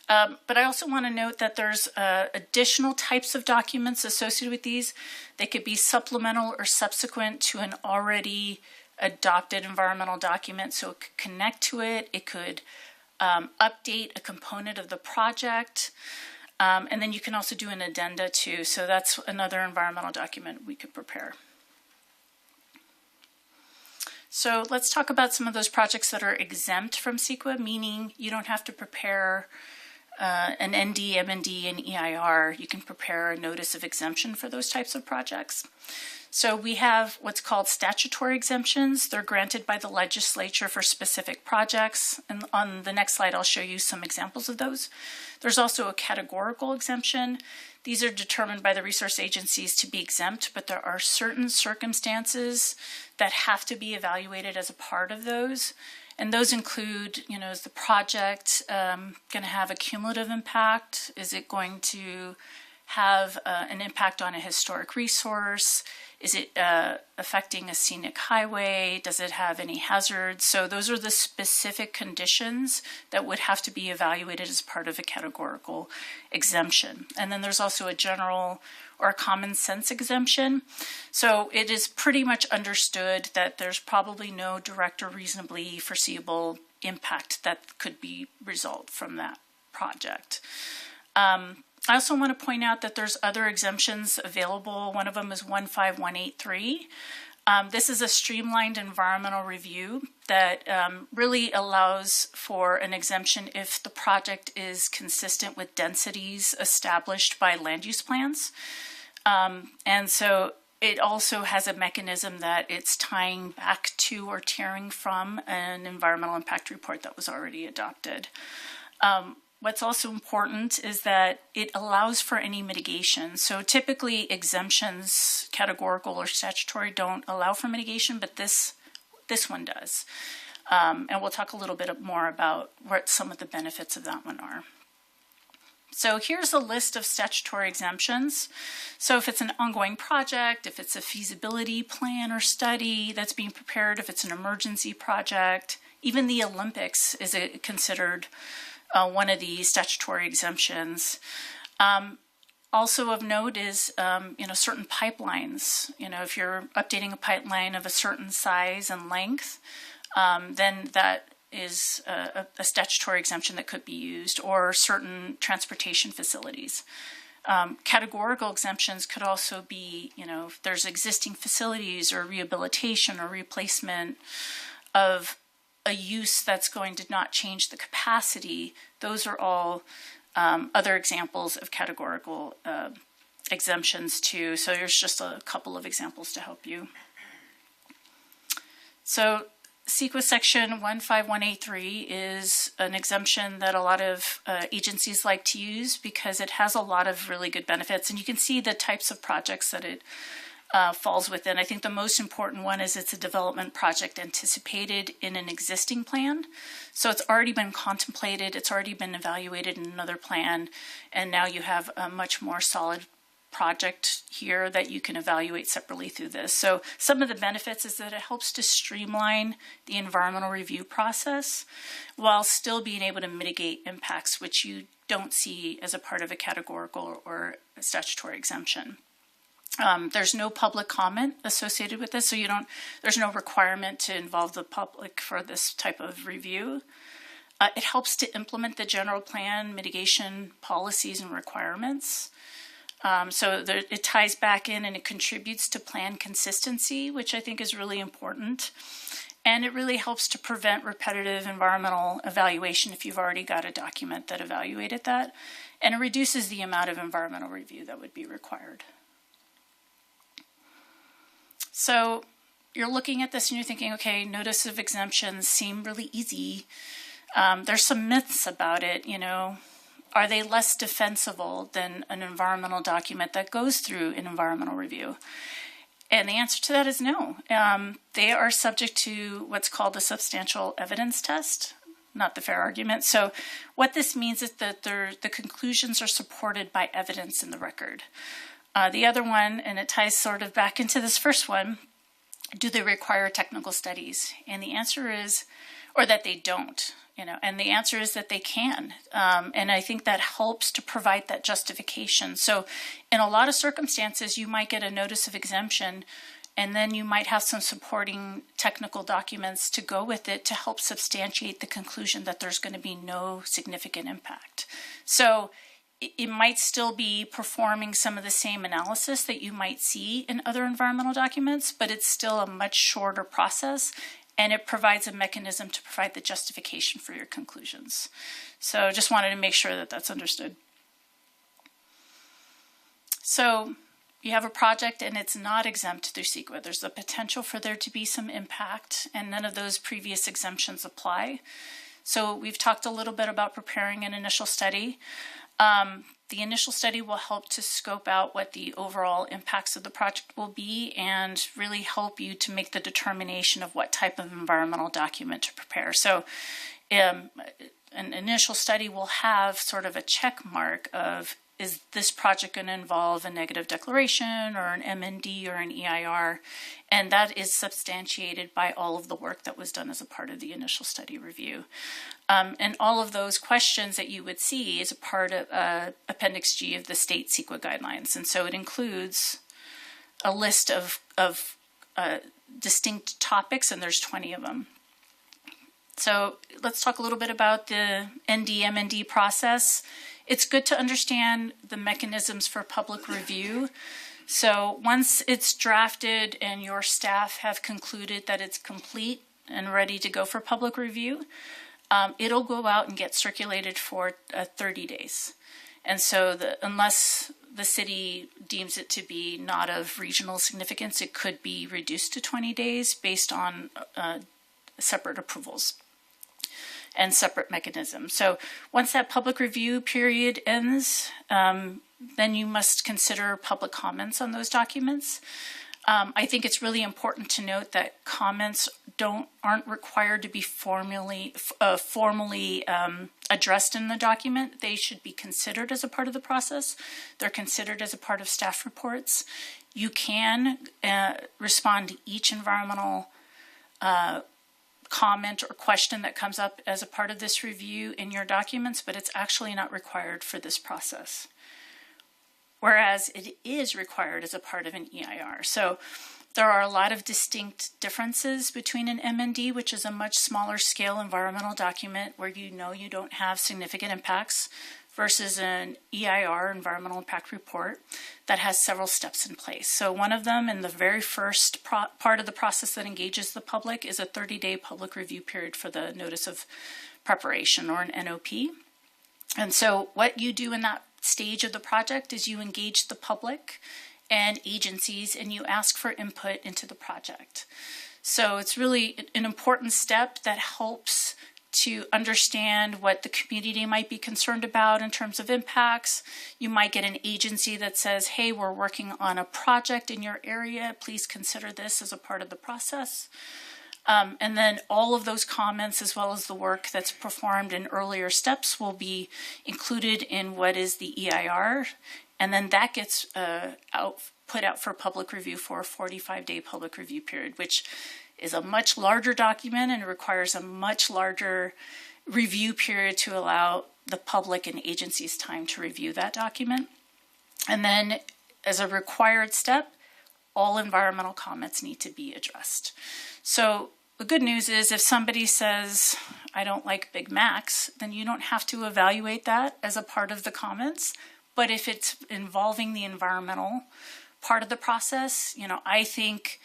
But I also want to note that there's additional types of documents associated with these. They could be supplemental or subsequent to an already adopted environmental document, so it could connect to it. It could update a component of the project. And then you can also do an addenda too. So that's another environmental document we could prepare. So let's talk about some of those projects that are exempt from CEQA, meaning you don't have to prepare an ND, MND, and EIR. You can prepare a notice of exemption for those types of projects. So we have what's called statutory exemptions. They're granted by the legislature for specific projects. And on the next slide, I'll show you some examples of those. There's also a categorical exemption. These are determined by the resource agencies to be exempt, but there are certain circumstances that have to be evaluated as a part of those. And those include, is the project going to have a cumulative impact? Is it going to have an impact on a historic resource? Is it affecting a scenic highway? Does it have any hazards? So those are the specific conditions that would have to be evaluated as part of a categorical exemption. And then there's also a general or a common sense exemption. So it is pretty much understood that there's probably no direct or reasonably foreseeable impact that could be result from that project. I also want to point out that there's other exemptions available. One of them is 15183. This is a streamlined environmental review that really allows for an exemption if the project is consistent with densities established by land use plans. And so it also has a mechanism that it's tying back to or tearing from an environmental impact report that was already adopted. What's also important is that it allows for any mitigation. So typically exemptions, categorical or statutory, don't allow for mitigation, but this one does. And we'll talk a little bit more about what some of the benefits of that one are. So here's a list of statutory exemptions. So if it's an ongoing project, if it's a feasibility plan or study that's being prepared, if it's an emergency project, even the Olympics is considered one of the statutory exemptions. Also of note is, certain pipelines. If you're updating a pipeline of a certain size and length, then that is a statutory exemption that could be used, or certain transportation facilities. Categorical exemptions could also be, if there's existing facilities or rehabilitation or replacement of a use that's going to not change the capacity. Those are all other examples of categorical exemptions too. So here's just a couple of examples to help you. So CEQA section 15183 is an exemption that a lot of agencies like to use because it has a lot of really good benefits. And you can see the types of projects that it falls within. I think the most important one is it's a development project anticipated in an existing plan. So it's already been contemplated, it's already been evaluated in another plan, and now you have a much more solid project here that you can evaluate separately through this. So some of the benefits is that it helps to streamline the environmental review process while still being able to mitigate impacts which you don't see as a part of a categorical or a statutory exemption. There's no public comment associated with this, so there's no requirement to involve the public for this type of review. It helps to implement the general plan mitigation policies and requirements. It ties back in and it contributes to plan consistency, which I think is really important. And it really helps to prevent repetitive environmental evaluation if you've already got a document that evaluated that. And it reduces the amount of environmental review that would be required. So you're looking at this and you're thinking, okay, notice of exemptions seem really easy. There's some myths about it, you know. Are they less defensible than an environmental document that goes through an environmental review? And the answer to that is no. They are subject to what's called a substantial evidence test, not the fair argument. So what this means is that the conclusions are supported by evidence in the record. The other one, and it ties sort of back into this first one, do they require technical studies? And the answer is, or that they don't. You know, and the answer is that they can. And I think that helps to provide that justification. So in a lot of circumstances, you might get a notice of exemption, and then you might have some supporting technical documents to go with it to help substantiate the conclusion that there's going to be no significant impact. So it might still be performing some of the same analysis that you might see in other environmental documents, but it's still a much shorter process. And it provides a mechanism to provide the justification for your conclusions. So just wanted to make sure that that's understood. So you have a project and it's not exempt through CEQA. There's a potential for there to be some impact, and none of those previous exemptions apply. So we've talked a little bit about preparing an initial study. The initial study will help to scope out what the overall impacts of the project will be and really help you to make the determination of what type of environmental document to prepare. So an initial study will have sort of a check mark of, is this project going to involve a negative declaration or an MND or an EIR? And that is substantiated by all of the work that was done as a part of the initial study review. And all of those questions that you would see is a part of Appendix G of the state CEQA guidelines. And so it includes a list of distinct topics, and there's 20 of them. So let's talk a little bit about the ND-MND process. It's good to understand the mechanisms for public review. So once it's drafted and your staff have concluded that it's complete and ready to go for public review, it'll go out and get circulated for 30 days. And so unless the city deems it to be not of regional significance, it could be reduced to 20 days based on separate approvals and separate mechanisms. So once that public review period ends, then you must consider public comments on those documents. I think it's really important to note that comments aren't required to be formally addressed in the document. They should be considered as a part of the process. They're considered as a part of staff reports. You can respond to each environmental comment or question that comes up as a part of this review in your documents, but it's actually not required for this process. Whereas it is required as a part of an EIR. So there are a lot of distinct differences between an MND, which is a much smaller scale environmental document where you know you don't have significant impacts, versus an EIR, Environmental Impact Report, that has several steps in place. So one of them, in the very first part of the process that engages the public, is a 30-day public review period for the notice of preparation, or an NOP. And so what you do in that stage of the project is you engage the public and agencies and you ask for input into the project. So it's really an important step that helps to understand what the community might be concerned about in terms of impacts. You might get an agency that says, hey, we're working on a project in your area. Please consider this as a part of the process. And then all of those comments, as well as the work that's performed in earlier steps, will be included in what is the EIR. And then that gets put out for public review for a 45-day public review period, which is a much larger document and requires a much larger review period to allow the public and agencies time to review that document. And then, as a required step, all environmental comments need to be addressed. So the good news is, if somebody says, I don't like Big Macs, then you don't have to evaluate that as a part of the comments. But if it's involving the environmental part of the process, I think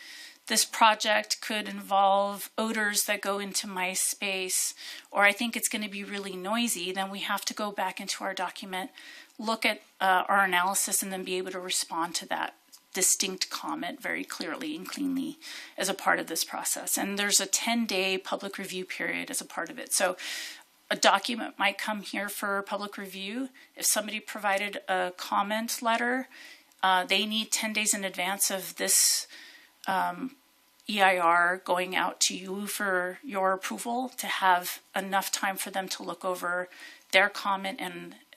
this project could involve odors that go into my space, or I think it's going to be really noisy, then we have to go back into our document, look at our analysis, and then be able to respond to that distinct comment very clearly and cleanly as a part of this process. And there's a 10-day public review period as a part of it. So a document might come here for public review. If somebody provided a comment letter, they need 10 days in advance of this EIR going out to you for your approval to have enough time for them to look over their comment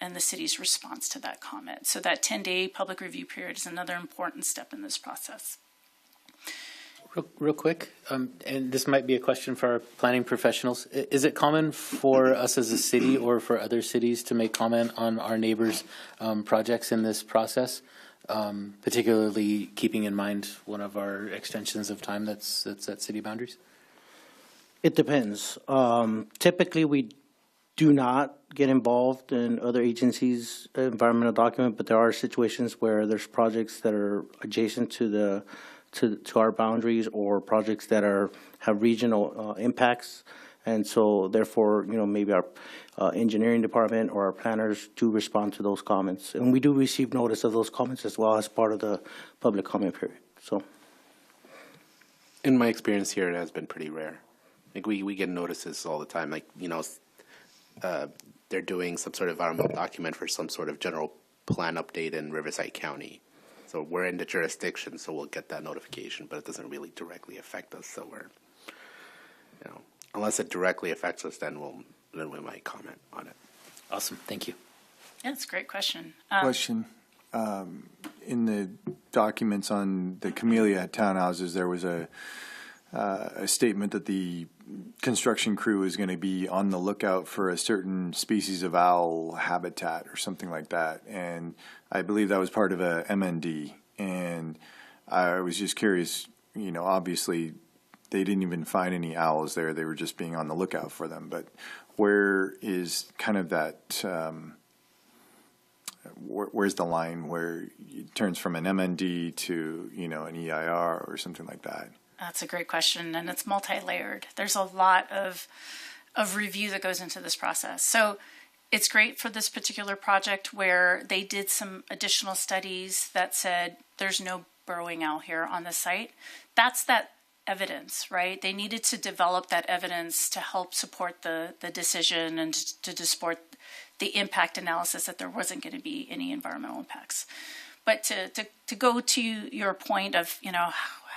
and the city's response to that comment. So that 10-day public review period is another important step in this process. Real quick, and this might be a question for our planning professionals. Is it common for us as a city or for other cities to make comment on our neighbors' projects in this process, particularly keeping in mind one of our extensions of time that's at city boundaries? It depends. Typically, we do not get involved in other agencies' environmental document, but there are situations where there's projects that are adjacent to our boundaries or projects that have regional impacts. And so therefore, maybe our engineering department or our planners do respond to those comments. And we do receive notice of those comments as well as part of the public comment period. So, In my experience here, it has been pretty rare. Like we get notices all the time. Like, they're doing some sort of environmental document for some sort of general plan update in Riverside County. So we're in the jurisdiction, so we'll get that notification, but it doesn't really directly affect us. So we're, unless it directly affects us, then we might comment on it. Awesome, thank you. Yeah, that's a great question. Question. In the documents on the Camellia townhouses, there was a statement that the construction crew is going to be on the lookout for a certain species of owl habitat or something like that. And I believe that was part of a MND. And I was just curious, obviously they didn't even find any owls there. They were just being on the lookout for them. But where is kind of that, where's the line where it turns from an MND to, an EIR or something like that? That's a great question, and it's multi-layered. There's a lot of review that goes into this process. So it's great for this particular project where they did some additional studies that said there's no burrowing owl here on the site. That's that evidence, right? They needed to develop that evidence to help support the decision and to support the impact analysis that there wasn't going to be any environmental impacts. But to go to your point of,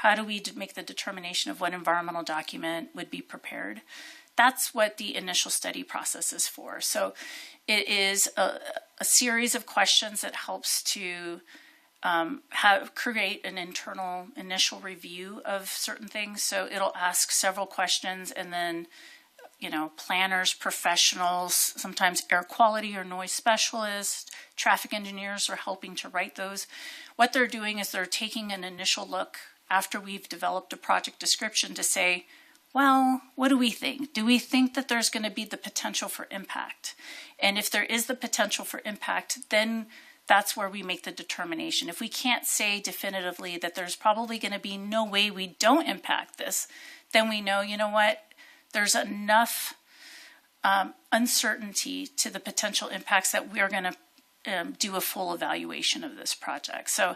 how do we make the determination of what environmental document would be prepared? That's what the initial study process is for. So it is a series of questions that helps to create an internal initial review of certain things. So it'll ask several questions, and then planners, professionals, sometimes air quality or noise specialists, traffic engineers are helping to write those. What they're doing is they're taking an initial look after we've developed a project description to say, well, what do we think? Do we think that there's going to be the potential for impact? And if there is the potential for impact, then that's where we make the determination. If we can't say definitively that there's probably going to be no way we don't impact this, then we know, there's enough uncertainty to the potential impacts that we're going to do a full evaluation of this project. So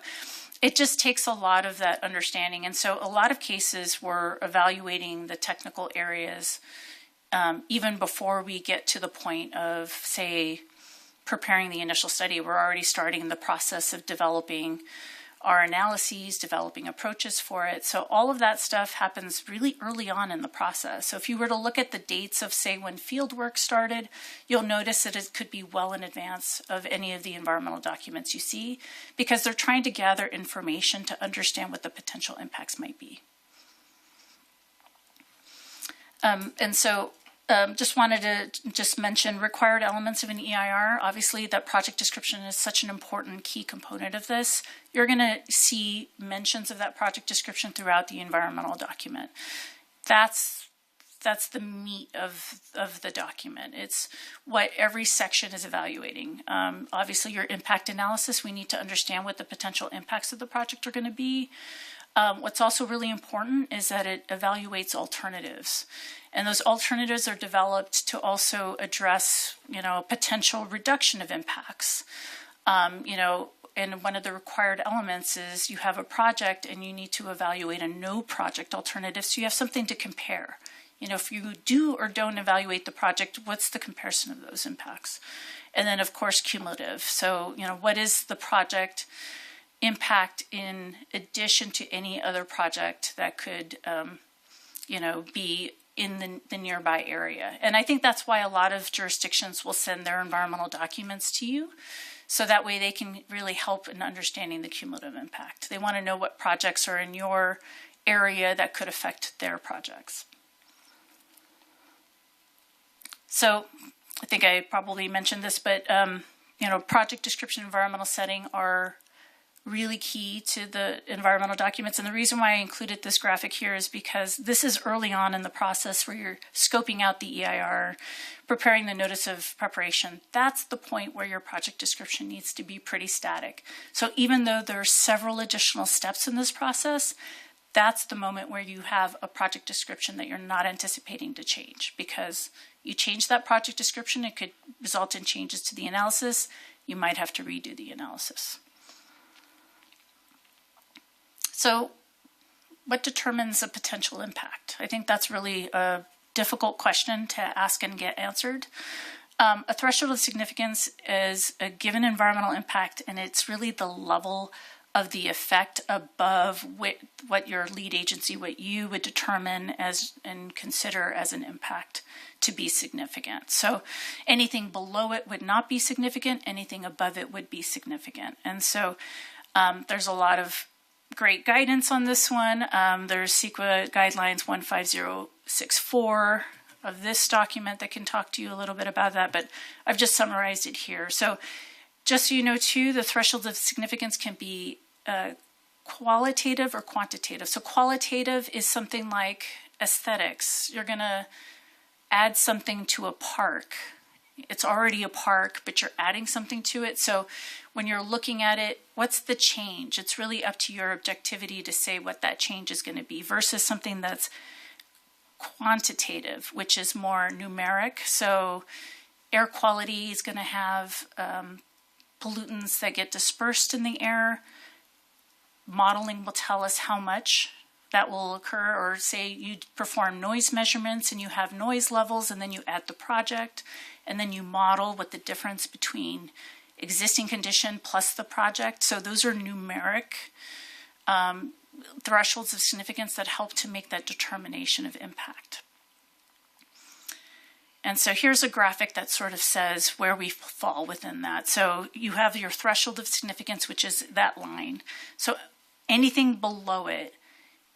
it just takes a lot of that understanding. And so a lot of cases we're evaluating the technical areas even before we get to the point of, say, preparing the initial study. We're already starting the process of developing our analyses, developing approaches for it. So all of that stuff happens really early on in the process. So if you were to look at the dates of, say, when field work started, you'll notice that it could be well in advance of any of the environmental documents you see, because they're trying to gather information to understand what the potential impacts might be. Just wanted to mention required elements of an EIR. Obviously, that project description is such an important key component of this. You're going to see mentions of that project description throughout the environmental document. That's the meat of the document. It's what every section is evaluating. Obviously, your impact analysis, we need to understand what the potential impacts of the project are going to be. What's also really important is that it evaluates alternatives. And those alternatives are developed to also address, potential reduction of impacts. And one of the required elements is you have a project and you need to evaluate a no project alternative, so you have something to compare. If you do or don't evaluate the project, what's the comparison of those impacts? And then, of course, cumulative. So, what is the project impact in addition to any other project that could, be in the nearby area? And I think that's why a lot of jurisdictions will send their environmental documents to you, so that way they can really help in understanding the cumulative impact. They want to know what projects are in your area that could affect their projects. So I think I probably mentioned this, but project description, environmental setting are really key to the environmental documents. And the reason why I included this graphic here is because this is early on in the process where you're scoping out the EIR, preparing the notice of preparation. That's the point where your project description needs to be pretty static. So even though there are several additional steps in this process, that's the moment where you have a project description that you're not anticipating to change, because you change that project description, it could result in changes to the analysis. You might have to redo the analysis. So what determines a potential impact? I think that's really a difficult question to ask and get answered. A threshold of significance is a given environmental impact, and it's really the level of the effect above what your lead agency, what you would determine as and consider as an impact to be significant. So anything below it would not be significant, anything above it would be significant. And so there's a lot of great guidance on this one. There's CEQA guidelines 15064 of this document that can talk to you a little bit about that, but I've just summarized it here. So just so you know too, the thresholds of significance can be qualitative or quantitative. So qualitative is something like aesthetics. You're going to add something to a park. It's already a park, but you're adding something to it. So when you're looking at it, what's the change? It's really up to your objectivity to say what that change is going to be, versus something that's quantitative, which is more numeric. So air quality is going to have pollutants that get dispersed in the air. Modeling will tell us how much that will occur, or say you perform noise measurements and you have noise levels, and then you add the project, and then you model what the difference between existing condition plus the project. So those are numeric thresholds of significance that help to make that determination of impact. And so here's a graphic that sort of says where we fall within that. So you have your threshold of significance, which is that line. So anything below it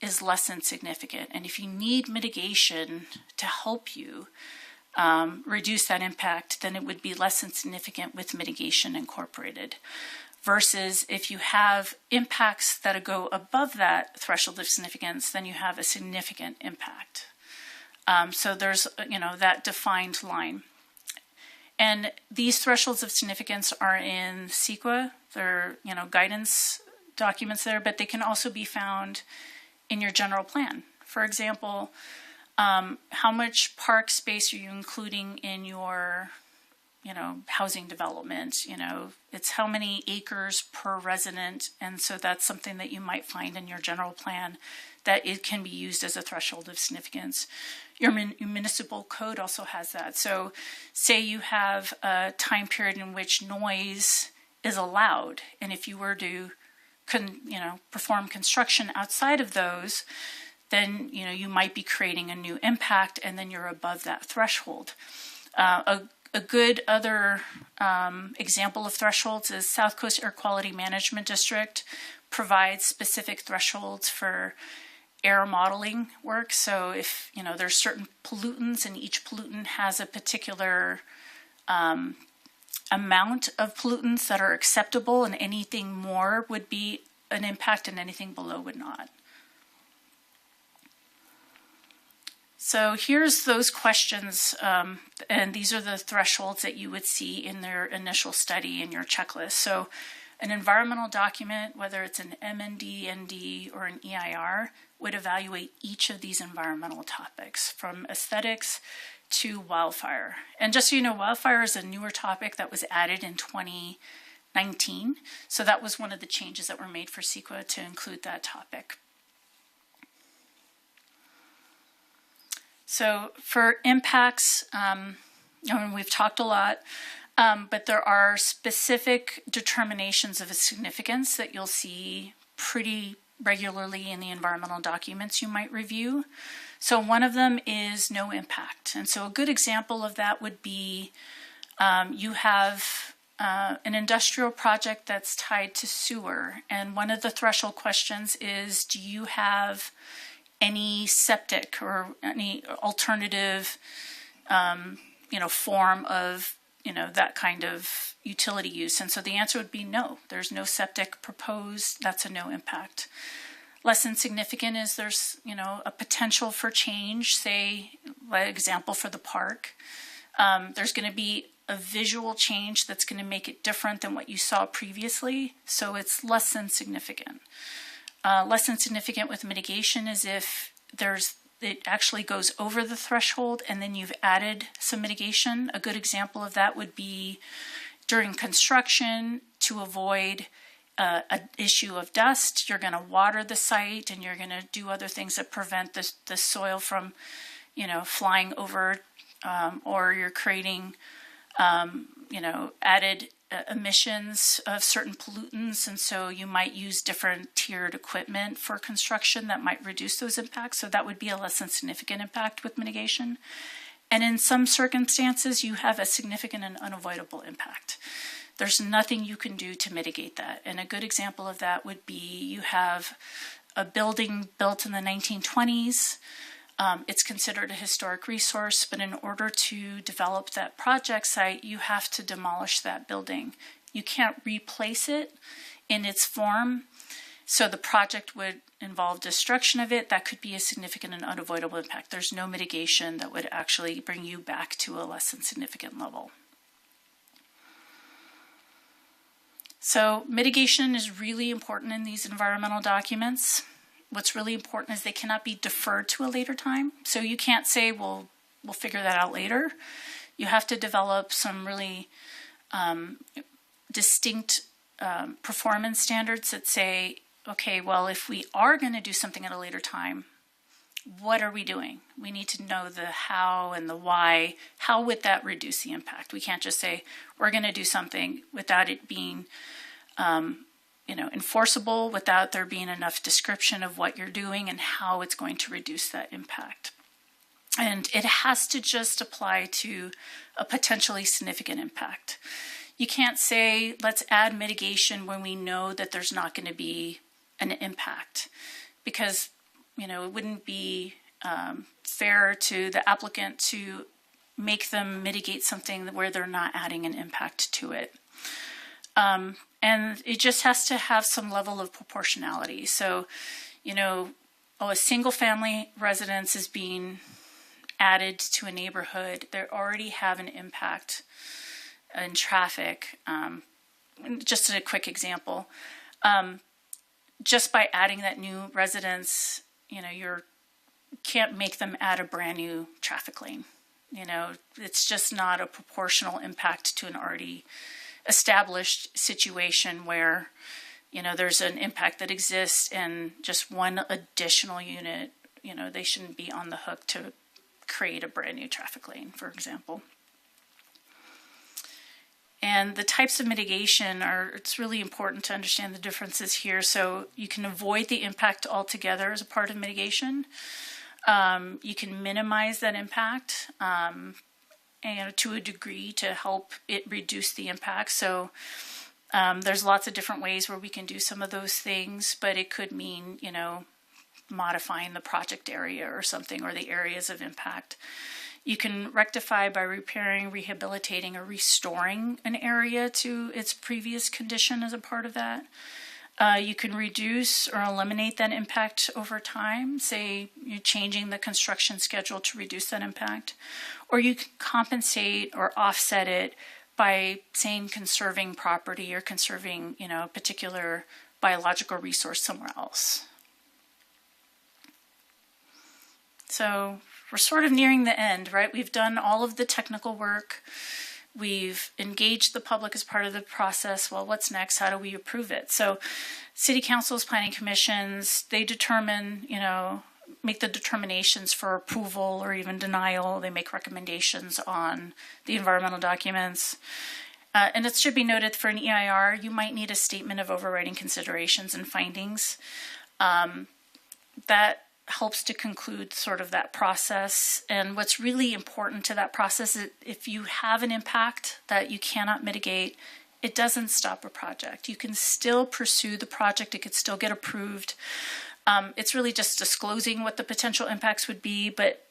is less than significant. And if you need mitigation to help you reduce that impact, then it would be less than significant with mitigation incorporated. Versus if you have impacts that go above that threshold of significance, then you have a significant impact. So there's, that defined line. And these thresholds of significance are in CEQA. They're, guidance documents there, but they can also be found in your general plan. For example, how much park space are you including in your, housing development? It's how many acres per resident. And so that's something that you might find in your general plan, that it can be used as a threshold of significance. Your municipal code also has that. So say you have a time period in which noise is allowed, and if you were to perform construction outside of those, then you might be creating a new impact, and then you're above that threshold. A good other example of thresholds is South Coast Air Quality Management District provides specific thresholds for air modeling work. So if there's certain pollutants, and each pollutant has a particular amount of pollutants that are acceptable, and anything more would be an impact and anything below would not. So here's those questions, and these are the thresholds that you would see in their initial study in your checklist. So an environmental document, whether it's an MND, ND, or an EIR, would evaluate each of these environmental topics, from aesthetics to wildfire. And just so you know, wildfire is a newer topic that was added in 20 19. So that was one of the changes that were made for CEQA to include that topic. So for impacts, we've talked a lot, but there are specific determinations of significance that you'll see pretty regularly in the environmental documents you might review. So one of them is no impact. And so a good example of that would be you have an industrial project that's tied to sewer. And one of the threshold questions is, do you have any septic or any alternative, form of, that kind of utility use? And so the answer would be no. There's no septic proposed. That's a no impact. Less than significant is there's, a potential for change. Say, by example, for the park, there's going to be a visual change that's going to make it different than what you saw previously. So it's less than significant. Less than significant with mitigation is if it actually goes over the threshold and then you've added some mitigation. A good example of that would be during construction to avoid an issue of dust. You're going to water the site and you're going to do other things that prevent the soil from, flying over, or you're creating, added emissions of certain pollutants, and so you might use different tiered equipment for construction that might reduce those impacts. So that would be a less than significant impact with mitigation. And in some circumstances, you have a significant and unavoidable impact. There's nothing you can do to mitigate that. And a good example of that would be you have a building built in the 1920s. It's considered a historic resource, but in order to develop that project site, you have to demolish that building. You can't replace it in its form, so the project would involve destruction of it. That could be a significant and unavoidable impact. There's no mitigation that would actually bring you back to a less than significant level. So mitigation is really important in these environmental documents. What's really important is they cannot be deferred to a later time. So you can't say, well, we'll figure that out later. You have to develop some really distinct performance standards that say, okay, well, if we are going to do something at a later time, what are we doing? We need to know the how and the why. How would that reduce the impact? We can't just say, we're going to do something without it being enforceable, without there being enough description of what you're doing and how it's going to reduce that impact. And it has to just apply to a potentially significant impact. You can't say, let's add mitigation when we know that there's not going to be an impact, because, it wouldn't be fair to the applicant to make them mitigate something where they're not adding an impact to it. And it just has to have some level of proportionality. So, a single family residence is being added to a neighborhood. They already have an impact in traffic. Just a quick example. Just by adding that new residence, you can't make them add a brand new traffic lane. It's just not a proportional impact to an already established situation where, there's an impact that exists and just one additional unit, they shouldn't be on the hook to create a brand new traffic lane, for example. And the types of mitigation it's really important to understand the differences here. So you can avoid the impact altogether as a part of mitigation. You can minimize that impact to a degree to help it reduce the impact. So there's lots of different ways where we can do some of those things, but it could mean, modifying the project area or something, or the areas of impact. You can rectify by repairing, rehabilitating, or restoring an area to its previous condition as a part of that. You can reduce or eliminate that impact over time, say you're changing the construction schedule to reduce that impact. Or you can compensate or offset it by saying conserving property or conserving, a particular biological resource somewhere else. So we're sort of nearing the end, right? We've done all of the technical work. We've engaged the public as part of the process. Well, what's next? How do we approve it? So city councils, planning commissions, they determine, make the determinations for approval or even denial. They make recommendations on the environmental documents. And it should be noted for an EIR, you might need a statement of overriding considerations and findings. That helps to conclude sort of that process. And what's really important to that process is if you have an impact that you cannot mitigate, it doesn't stop a project. You can still pursue the project. It could still get approved. It's really just disclosing what the potential impacts would be, but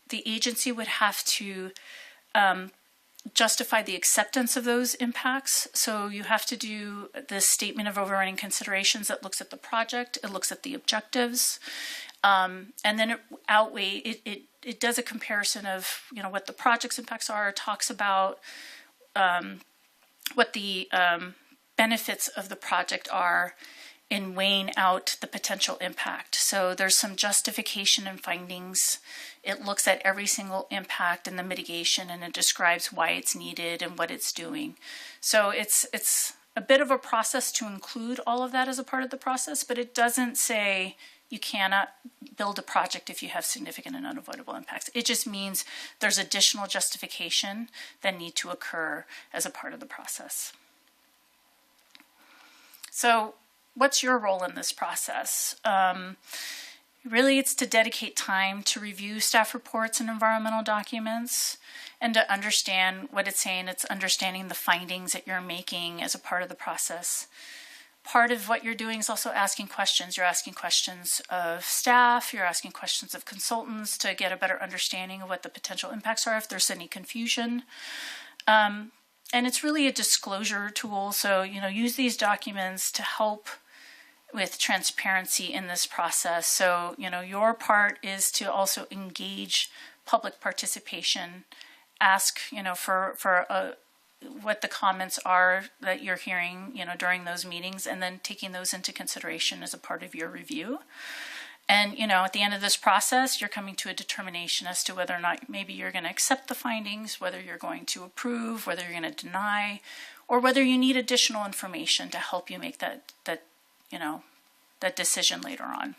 the agency would have to justify the acceptance of those impacts. So you have to do the statement of overriding considerations that looks at the project, it looks at the objectives, and then it does a comparison of what the project's impacts are, talks about what the benefits of the project are in weighing out the potential impact. So there's some justification and findings. It looks at every single impact and the mitigation, and it describes why it's needed and what it's doing. So it's a bit of a process to include all of that as a part of the process, but it doesn't say you cannot build a project if you have significant and unavoidable impacts. It just means there's additional justification that need to occur as a part of the process. So what's your role in this process? Really, it's to dedicate time to review staff reports and environmental documents and to understand what it's saying. It's understanding the findings that you're making as a part of the process. Part of what you're doing is also asking questions. You're asking questions of staff, you're asking questions of consultants to get a better understanding of what the potential impacts are if there's any confusion. And it's really a disclosure tool. So, use these documents to help with transparency in this process. So, your part is to also engage public participation, ask, for what the comments are that you're hearing, during those meetings, and then taking those into consideration as a part of your review. And, at the end of this process, you're coming to a determination as to whether or not maybe you're going to accept the findings, whether you're going to approve, whether you're going to deny, or whether you need additional information to help you make that decision later on.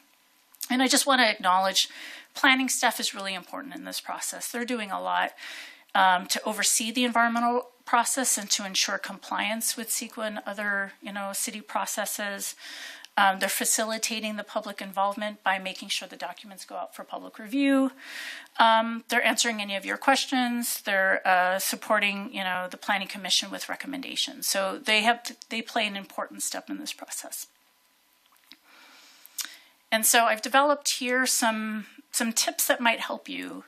And I just want to acknowledge planning staff is really important in this process. They're doing a lot to oversee the environmental process and to ensure compliance with CEQA and other, city processes. They're facilitating the public involvement by making sure the documents go out for public review. They're answering any of your questions. They're supporting, the Planning Commission with recommendations. So they play an important step in this process. And so I've developed here some tips that might help you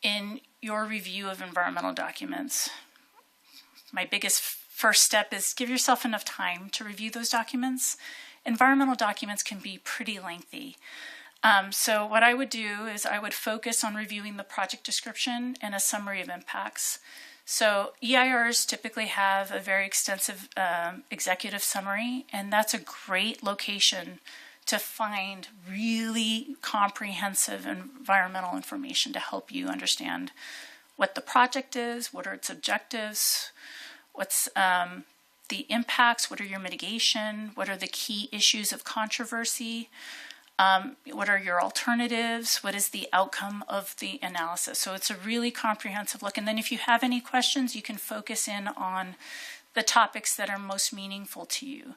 in your review of environmental documents. My biggest first step is give yourself enough time to review those documents. Environmental documents can be pretty lengthy. So what I would do is I would focus on reviewing the project description and a summary of impacts. So EIRs typically have a very extensive executive summary, and that's a great location to find really comprehensive environmental information to help you understand what the project is, what are its objectives, what's the impacts, what are your mitigation, what are the key issues of controversy, what are your alternatives, what is the outcome of the analysis. So it's a really comprehensive look. And then if you have any questions, you can focus in on the topics that are most meaningful to you.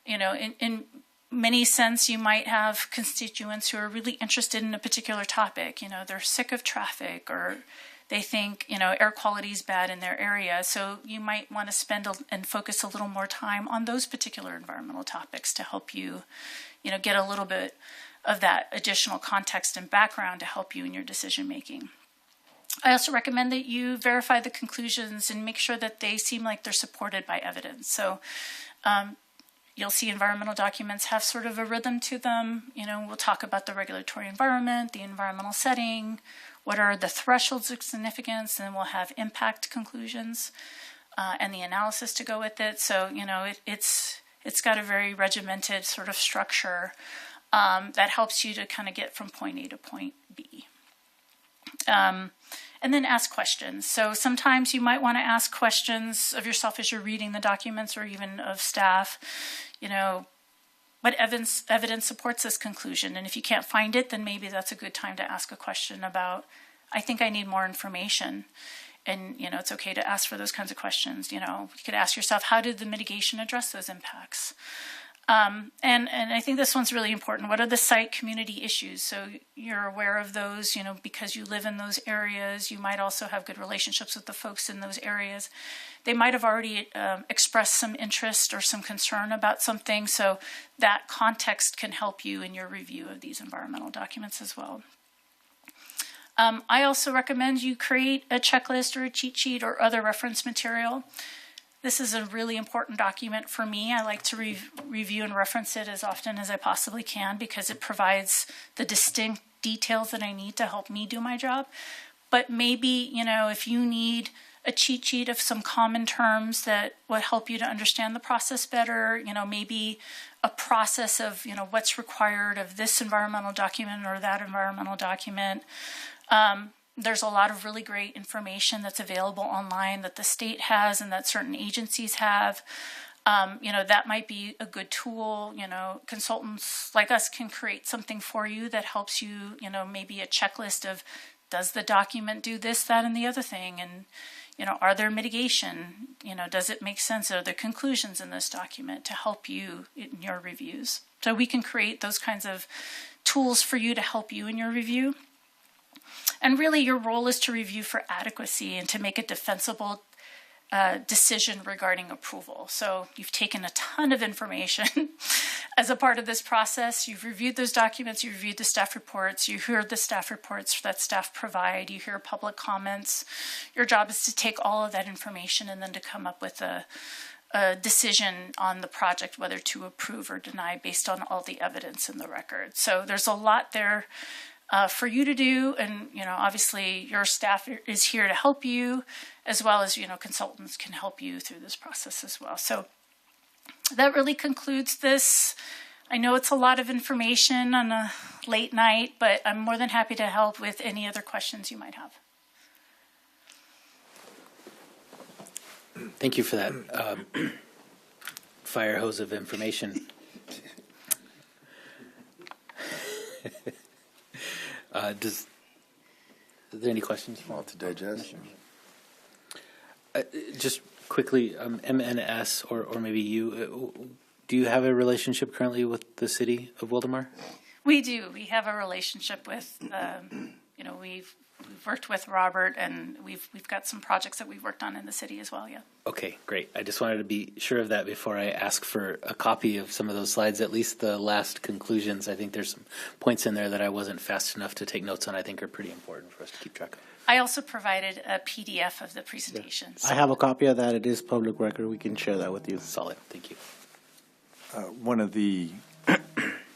In many sense, you might have constituents who are really interested in a particular topic. They're sick of traffic, or they think, air quality is bad in their area. So you might want to spend and focus a little more time on those particular environmental topics to help you, get a little bit of that additional context and background to help you in your decision making. I also recommend that you verify the conclusions and make sure that they seem like they're supported by evidence. So you'll see environmental documents have sort of a rhythm to them. We'll talk about the regulatory environment, the environmental setting, what are the thresholds of significance, and then we'll have impact conclusions and the analysis to go with it. So, it's got a very regimented sort of structure that helps you to kind of get from point A to point B. And then ask questions. So sometimes you might want to ask questions of yourself as you're reading the documents or even of staff, what evidence supports this conclusion? And if you can't find it, then maybe that's a good time to ask a question about, I think I need more information. And, it's okay to ask for those kinds of questions. You could ask yourself, how did the mitigation address those impacts? And I think this one's really important. What are the site community issues? So you're aware of those, because you live in those areas. You might also have good relationships with the folks in those areas. They might have already expressed some interest or some concern about something. So that context can help you in your review of these environmental documents as well. I also recommend you create a checklist or a cheat sheet or other reference material. This is a really important document for me. I like to review and reference it as often as I possibly can because it provides the distinct details that I need to help me do my job. But maybe, if you need a cheat sheet of some common terms that will help you to understand the process better, maybe a process of, what's required of this environmental document or that environmental document. There's a lot of really great information that's available online that the state has and that certain agencies have. That might be a good tool. Consultants like us can create something for you that helps you, maybe a checklist of, does the document do this, that, and the other thing? And, are there mitigation? Does it make sense? Are there conclusions in this document to help you in your reviews? So we can create those kinds of tools for you to help you in your review. And really, your role is to review for adequacy and to make a defensible decision regarding approval. So you've taken a ton of information as a part of this process. You've reviewed those documents, you've reviewed the staff reports, you heard the staff reports that staff provide, you hear public comments. Your job is to take all of that information and then to come up with a decision on the project, whether to approve or deny based on all the evidence in the record. So there's a lot there for you to do, and obviously your staff is here to help you, as well as consultants can help you through this process as well. So that really concludes this. I know it's a lot of information on a late night, but I'm more than happy to help with any other questions you might have. Thank you for that fire hose of information. Are there any questions? Well, to digest. Just quickly, MNS or maybe you, do you have a relationship currently with the city of Wildomar? We do. We have a relationship with, we've worked with Robert, and we've got some projects that we've worked on in the city as well. Yeah. Okay, great. I just wanted to be sure of that before I ask for a copy of some of those slides, at least the last conclusions. I think there's some points in there that I wasn't fast enough to take notes on. I think are pretty important for us to keep track of. I also provided a PDF of the presentation. Yeah. So. I have a copy of that. It is public record. We can share that with you. Solid. Thank you. One of the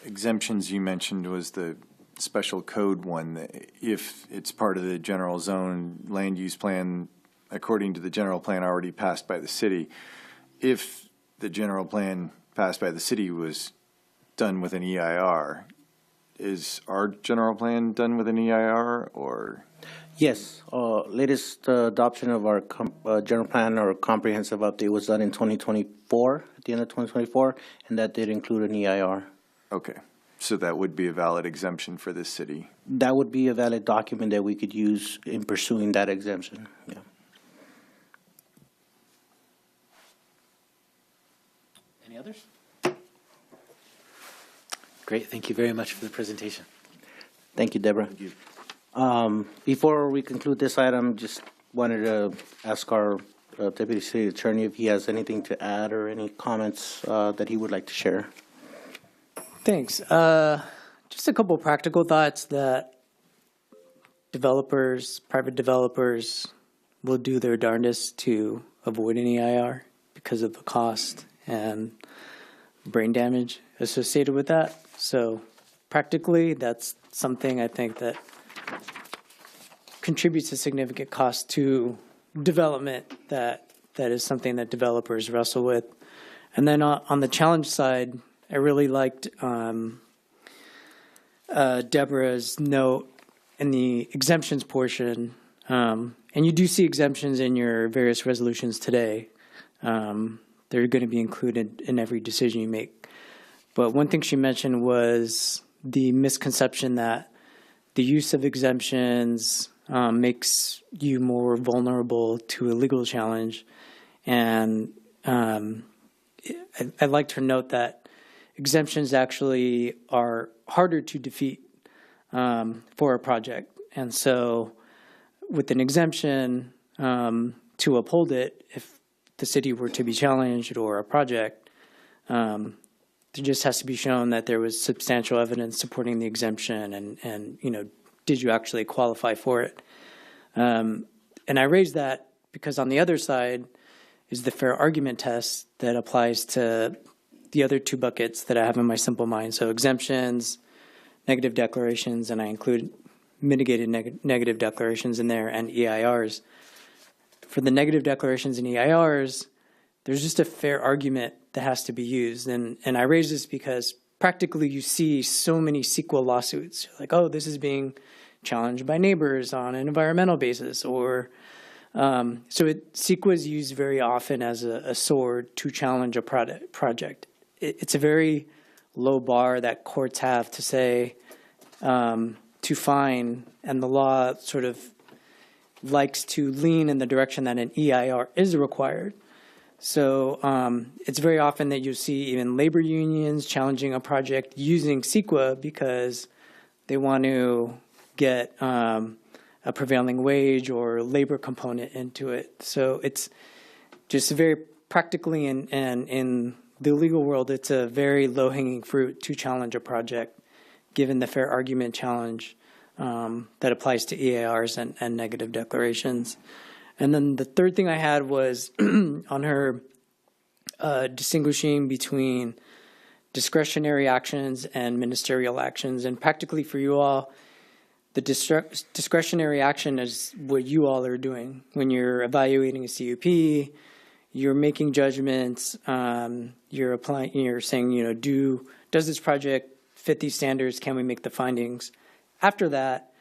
exemptions you mentioned was the special code one. That if it's part of the general zone land use plan, according to the general plan already passed by the city, if the general plan passed by the city was done with an EIR, is our general plan done with an EIR or? Yes, latest adoption of our general plan or comprehensive update was done in 2024, at the end of 2024, and that did include an EIR. Okay, so that would be a valid exemption for this city? That would be a valid document that we could use in pursuing that exemption, yeah. Any others? Great, thank you very much for the presentation. Thank you, Deborah. Thank you. Before we conclude this item, just wanted to ask our Deputy City Attorney if he has anything to add or any comments that he would like to share. Thanks. Just a couple practical thoughts that private developers will do their darndest to avoid an EIR because of the cost and brain damage associated with that. So practically, that's something I think that contributes a significant cost to development that is something that developers wrestle with. And then on the challenge side, I really liked Deborah's note in the exemptions portion And you do see exemptions in your various resolutions today. They're going to be included in every decision you make. But one thing she mentioned was the misconception that the use of exemptions makes you more vulnerable to a legal challenge. And I'd like to note that exemptions actually are harder to defeat for a project. And so with an exemption, to uphold it, if the city were to be challenged or a project, there just has to be shown that there was substantial evidence supporting the exemption and did you actually qualify for it? And I raise that because on the other side is the fair argument test that applies to the other two buckets that I have in my simple mind. So exemptions, negative declarations, and I include mitigated negative declarations in there, and EIRs. For the negative declarations and EIRs, there's just a fair argument that has to be used. And I raise this because practically you see so many CEQA lawsuits. Like, oh, this is being challenged by neighbors on an environmental basis. Or CEQA is used very often as a sword to challenge a project. It's a very low bar that courts have to say, to fine, and the law sort of likes to lean in the direction that an EIR is required. So it's very often that you see even labor unions challenging a project using CEQA because they want to get a prevailing wage or labor component into it. So it's just very practically, and in the legal world, it's a very low-hanging fruit to challenge a project, given the fair argument challenge that applies to EIRs and negative declarations. And then the third thing I had was on her distinguishing between discretionary actions and ministerial actions. And practically for you all, the discretionary action is what you all are doing. When you're evaluating a CUP, you're making judgments, you're applying, you're saying, does this project fit these standards? Can we make the findings? After that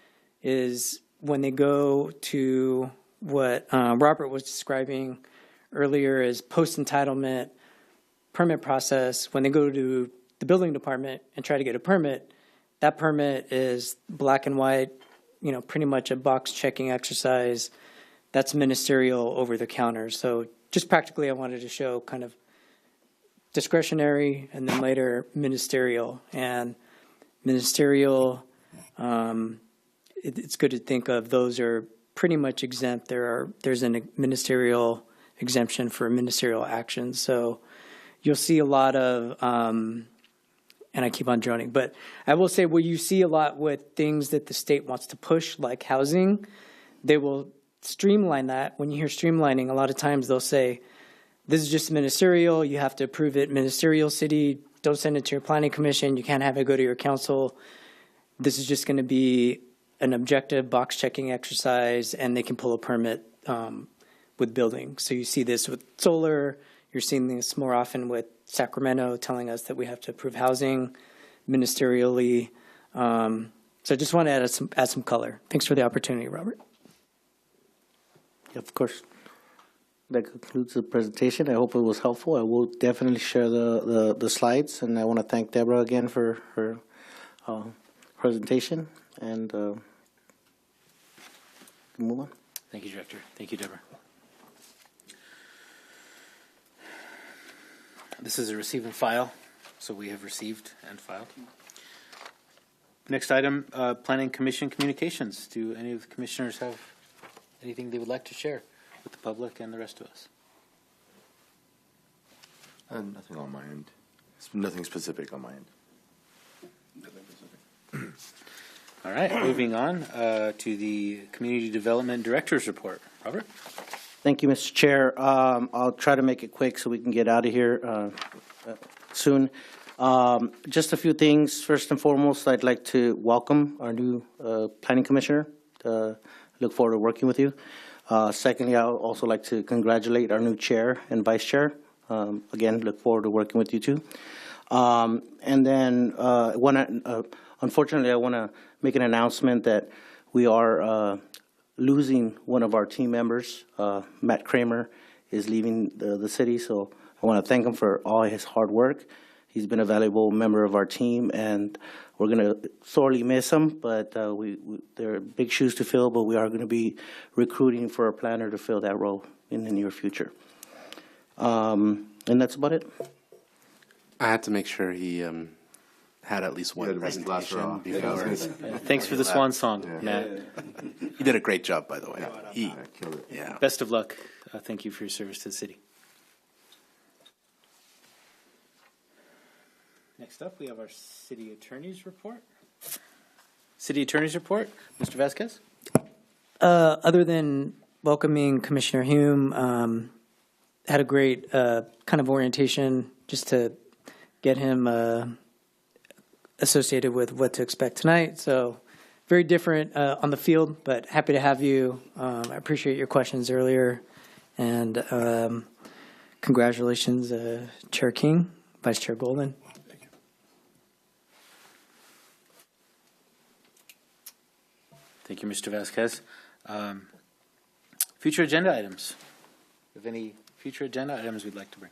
is when they go to what Robert was describing earlier as post-entitlement permit process. When they go to the building department and try to get a permit, that permit is black and white, pretty much a box checking exercise. That's ministerial over the counter. So just practically I wanted to show kind of discretionary and then later ministerial. And ministerial, it's good to think of those are pretty much exempt. There's a ministerial exemption for ministerial actions. So you'll see a lot of, and I keep on droning, but I will say where you see a lot with things that the state wants to push, like housing, they will streamline that. When you hear streamlining, a lot of times they'll say, this is just ministerial, you have to approve it ministerial city, don't send it to your planning commission, you can't have it go to your council. This is just going to be an objective box checking exercise, and they can pull a permit with building. So you see this with solar. You're seeing this more often with Sacramento telling us that we have to approve housing ministerially. So I just want to add some color. Thanks for the opportunity, Robert. Yeah, of course. That concludes the presentation. I hope it was helpful. I will definitely share the slides, and I want to thank Deborah again for her presentation, and move on. Thank you, Director. Thank you, Deborah. This is a receive and file, so we have received and filed. Next item, Planning Commission communications. Do any of the commissioners have anything they would like to share with the public and the rest of us? Nothing on my end. Nothing specific on my end. All right, moving on to the Community Development Director's Report. Robert? Thank you, Mr. Chair. I'll try to make it quick so we can get out of here soon. Just a few things. First and foremost, I'd like to welcome our new Planning Commissioner. Look forward to working with you. Secondly, I would also like to congratulate our new Chair and Vice Chair. Again, look forward to working with you too. And then, unfortunately, I want to make an announcement that we are losing one of our team members. Matt Kramer is leaving the city, so I want to thank him for all his hard work. He's been a valuable member of our team, and we're going to sorely miss him, but there are big shoes to fill, but we are going to be recruiting for a planner to fill that role in the near future. And that's about it. I had to make sure he had at least one presentation before. Thanks for the swan song, Matt. He did a great job, by the way. He Killed it. yeah. Best of luck. Thank you for your service to the city. Next up, we have our city attorney's report. City attorney's report, Mr. Vasquez. Other than welcoming Commissioner Hume, had a great kind of orientation just to get him associated with what to expect tonight. So very different on the field, but happy to have you. I appreciate your questions earlier. And congratulations, Chair King, Vice Chair Golden. Thank you, Mr. Vasquez. Future agenda items. Have any future agenda items we'd like to bring?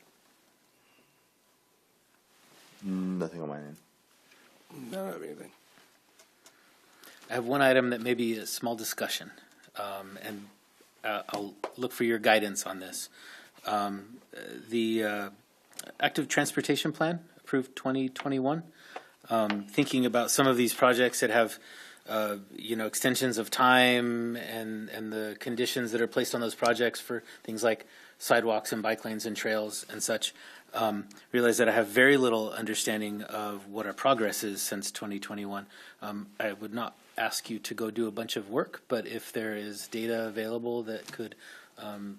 Nothing on my end. No, I don't have anything. I have one item that may be a small discussion, and I'll look for your guidance on this. The Active Transportation Plan, approved 2021. Thinking about some of these projects that have extensions of time and the conditions that are placed on those projects for things like sidewalks and bike lanes and trails and such, realize that I have very little understanding of what our progress is since 2021. I would not ask you to go do a bunch of work, but if there is data available that could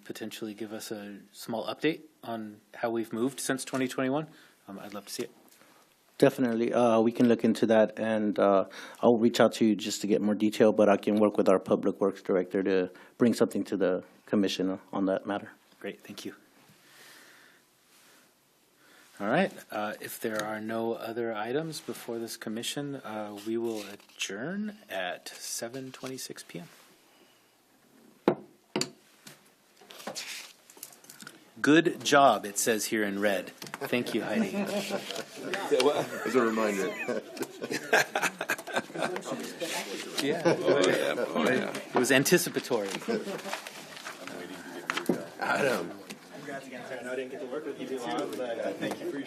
potentially give us a small update on how we've moved since 2021, I'd love to see it. Definitely. We can look into that, and I'll reach out to you just to get more detail, but I can work with our Public Works Director to bring something to the commission on that matter. Great, thank you. All right, if there are no other items before this commission, we will adjourn at 7:26 p.m. Good job, it says here in red. Thank you, Heidi. As a reminder. It was anticipatory. Adam. Congrats again, sir. I know I didn't get to work with you too long, but thank you for your